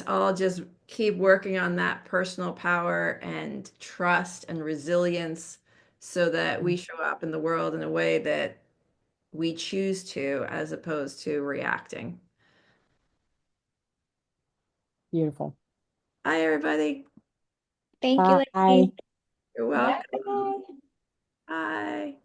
Speaker 1: all just keep working on that personal power and trust and resilience so that we show up in the world in a way that we choose to as opposed to reacting.
Speaker 3: Beautiful.
Speaker 1: Hi, everybody.
Speaker 10: Thank you,
Speaker 3: Bye.
Speaker 10: Lacey.
Speaker 1: You're
Speaker 3: Bye.
Speaker 1: welcome. Bye.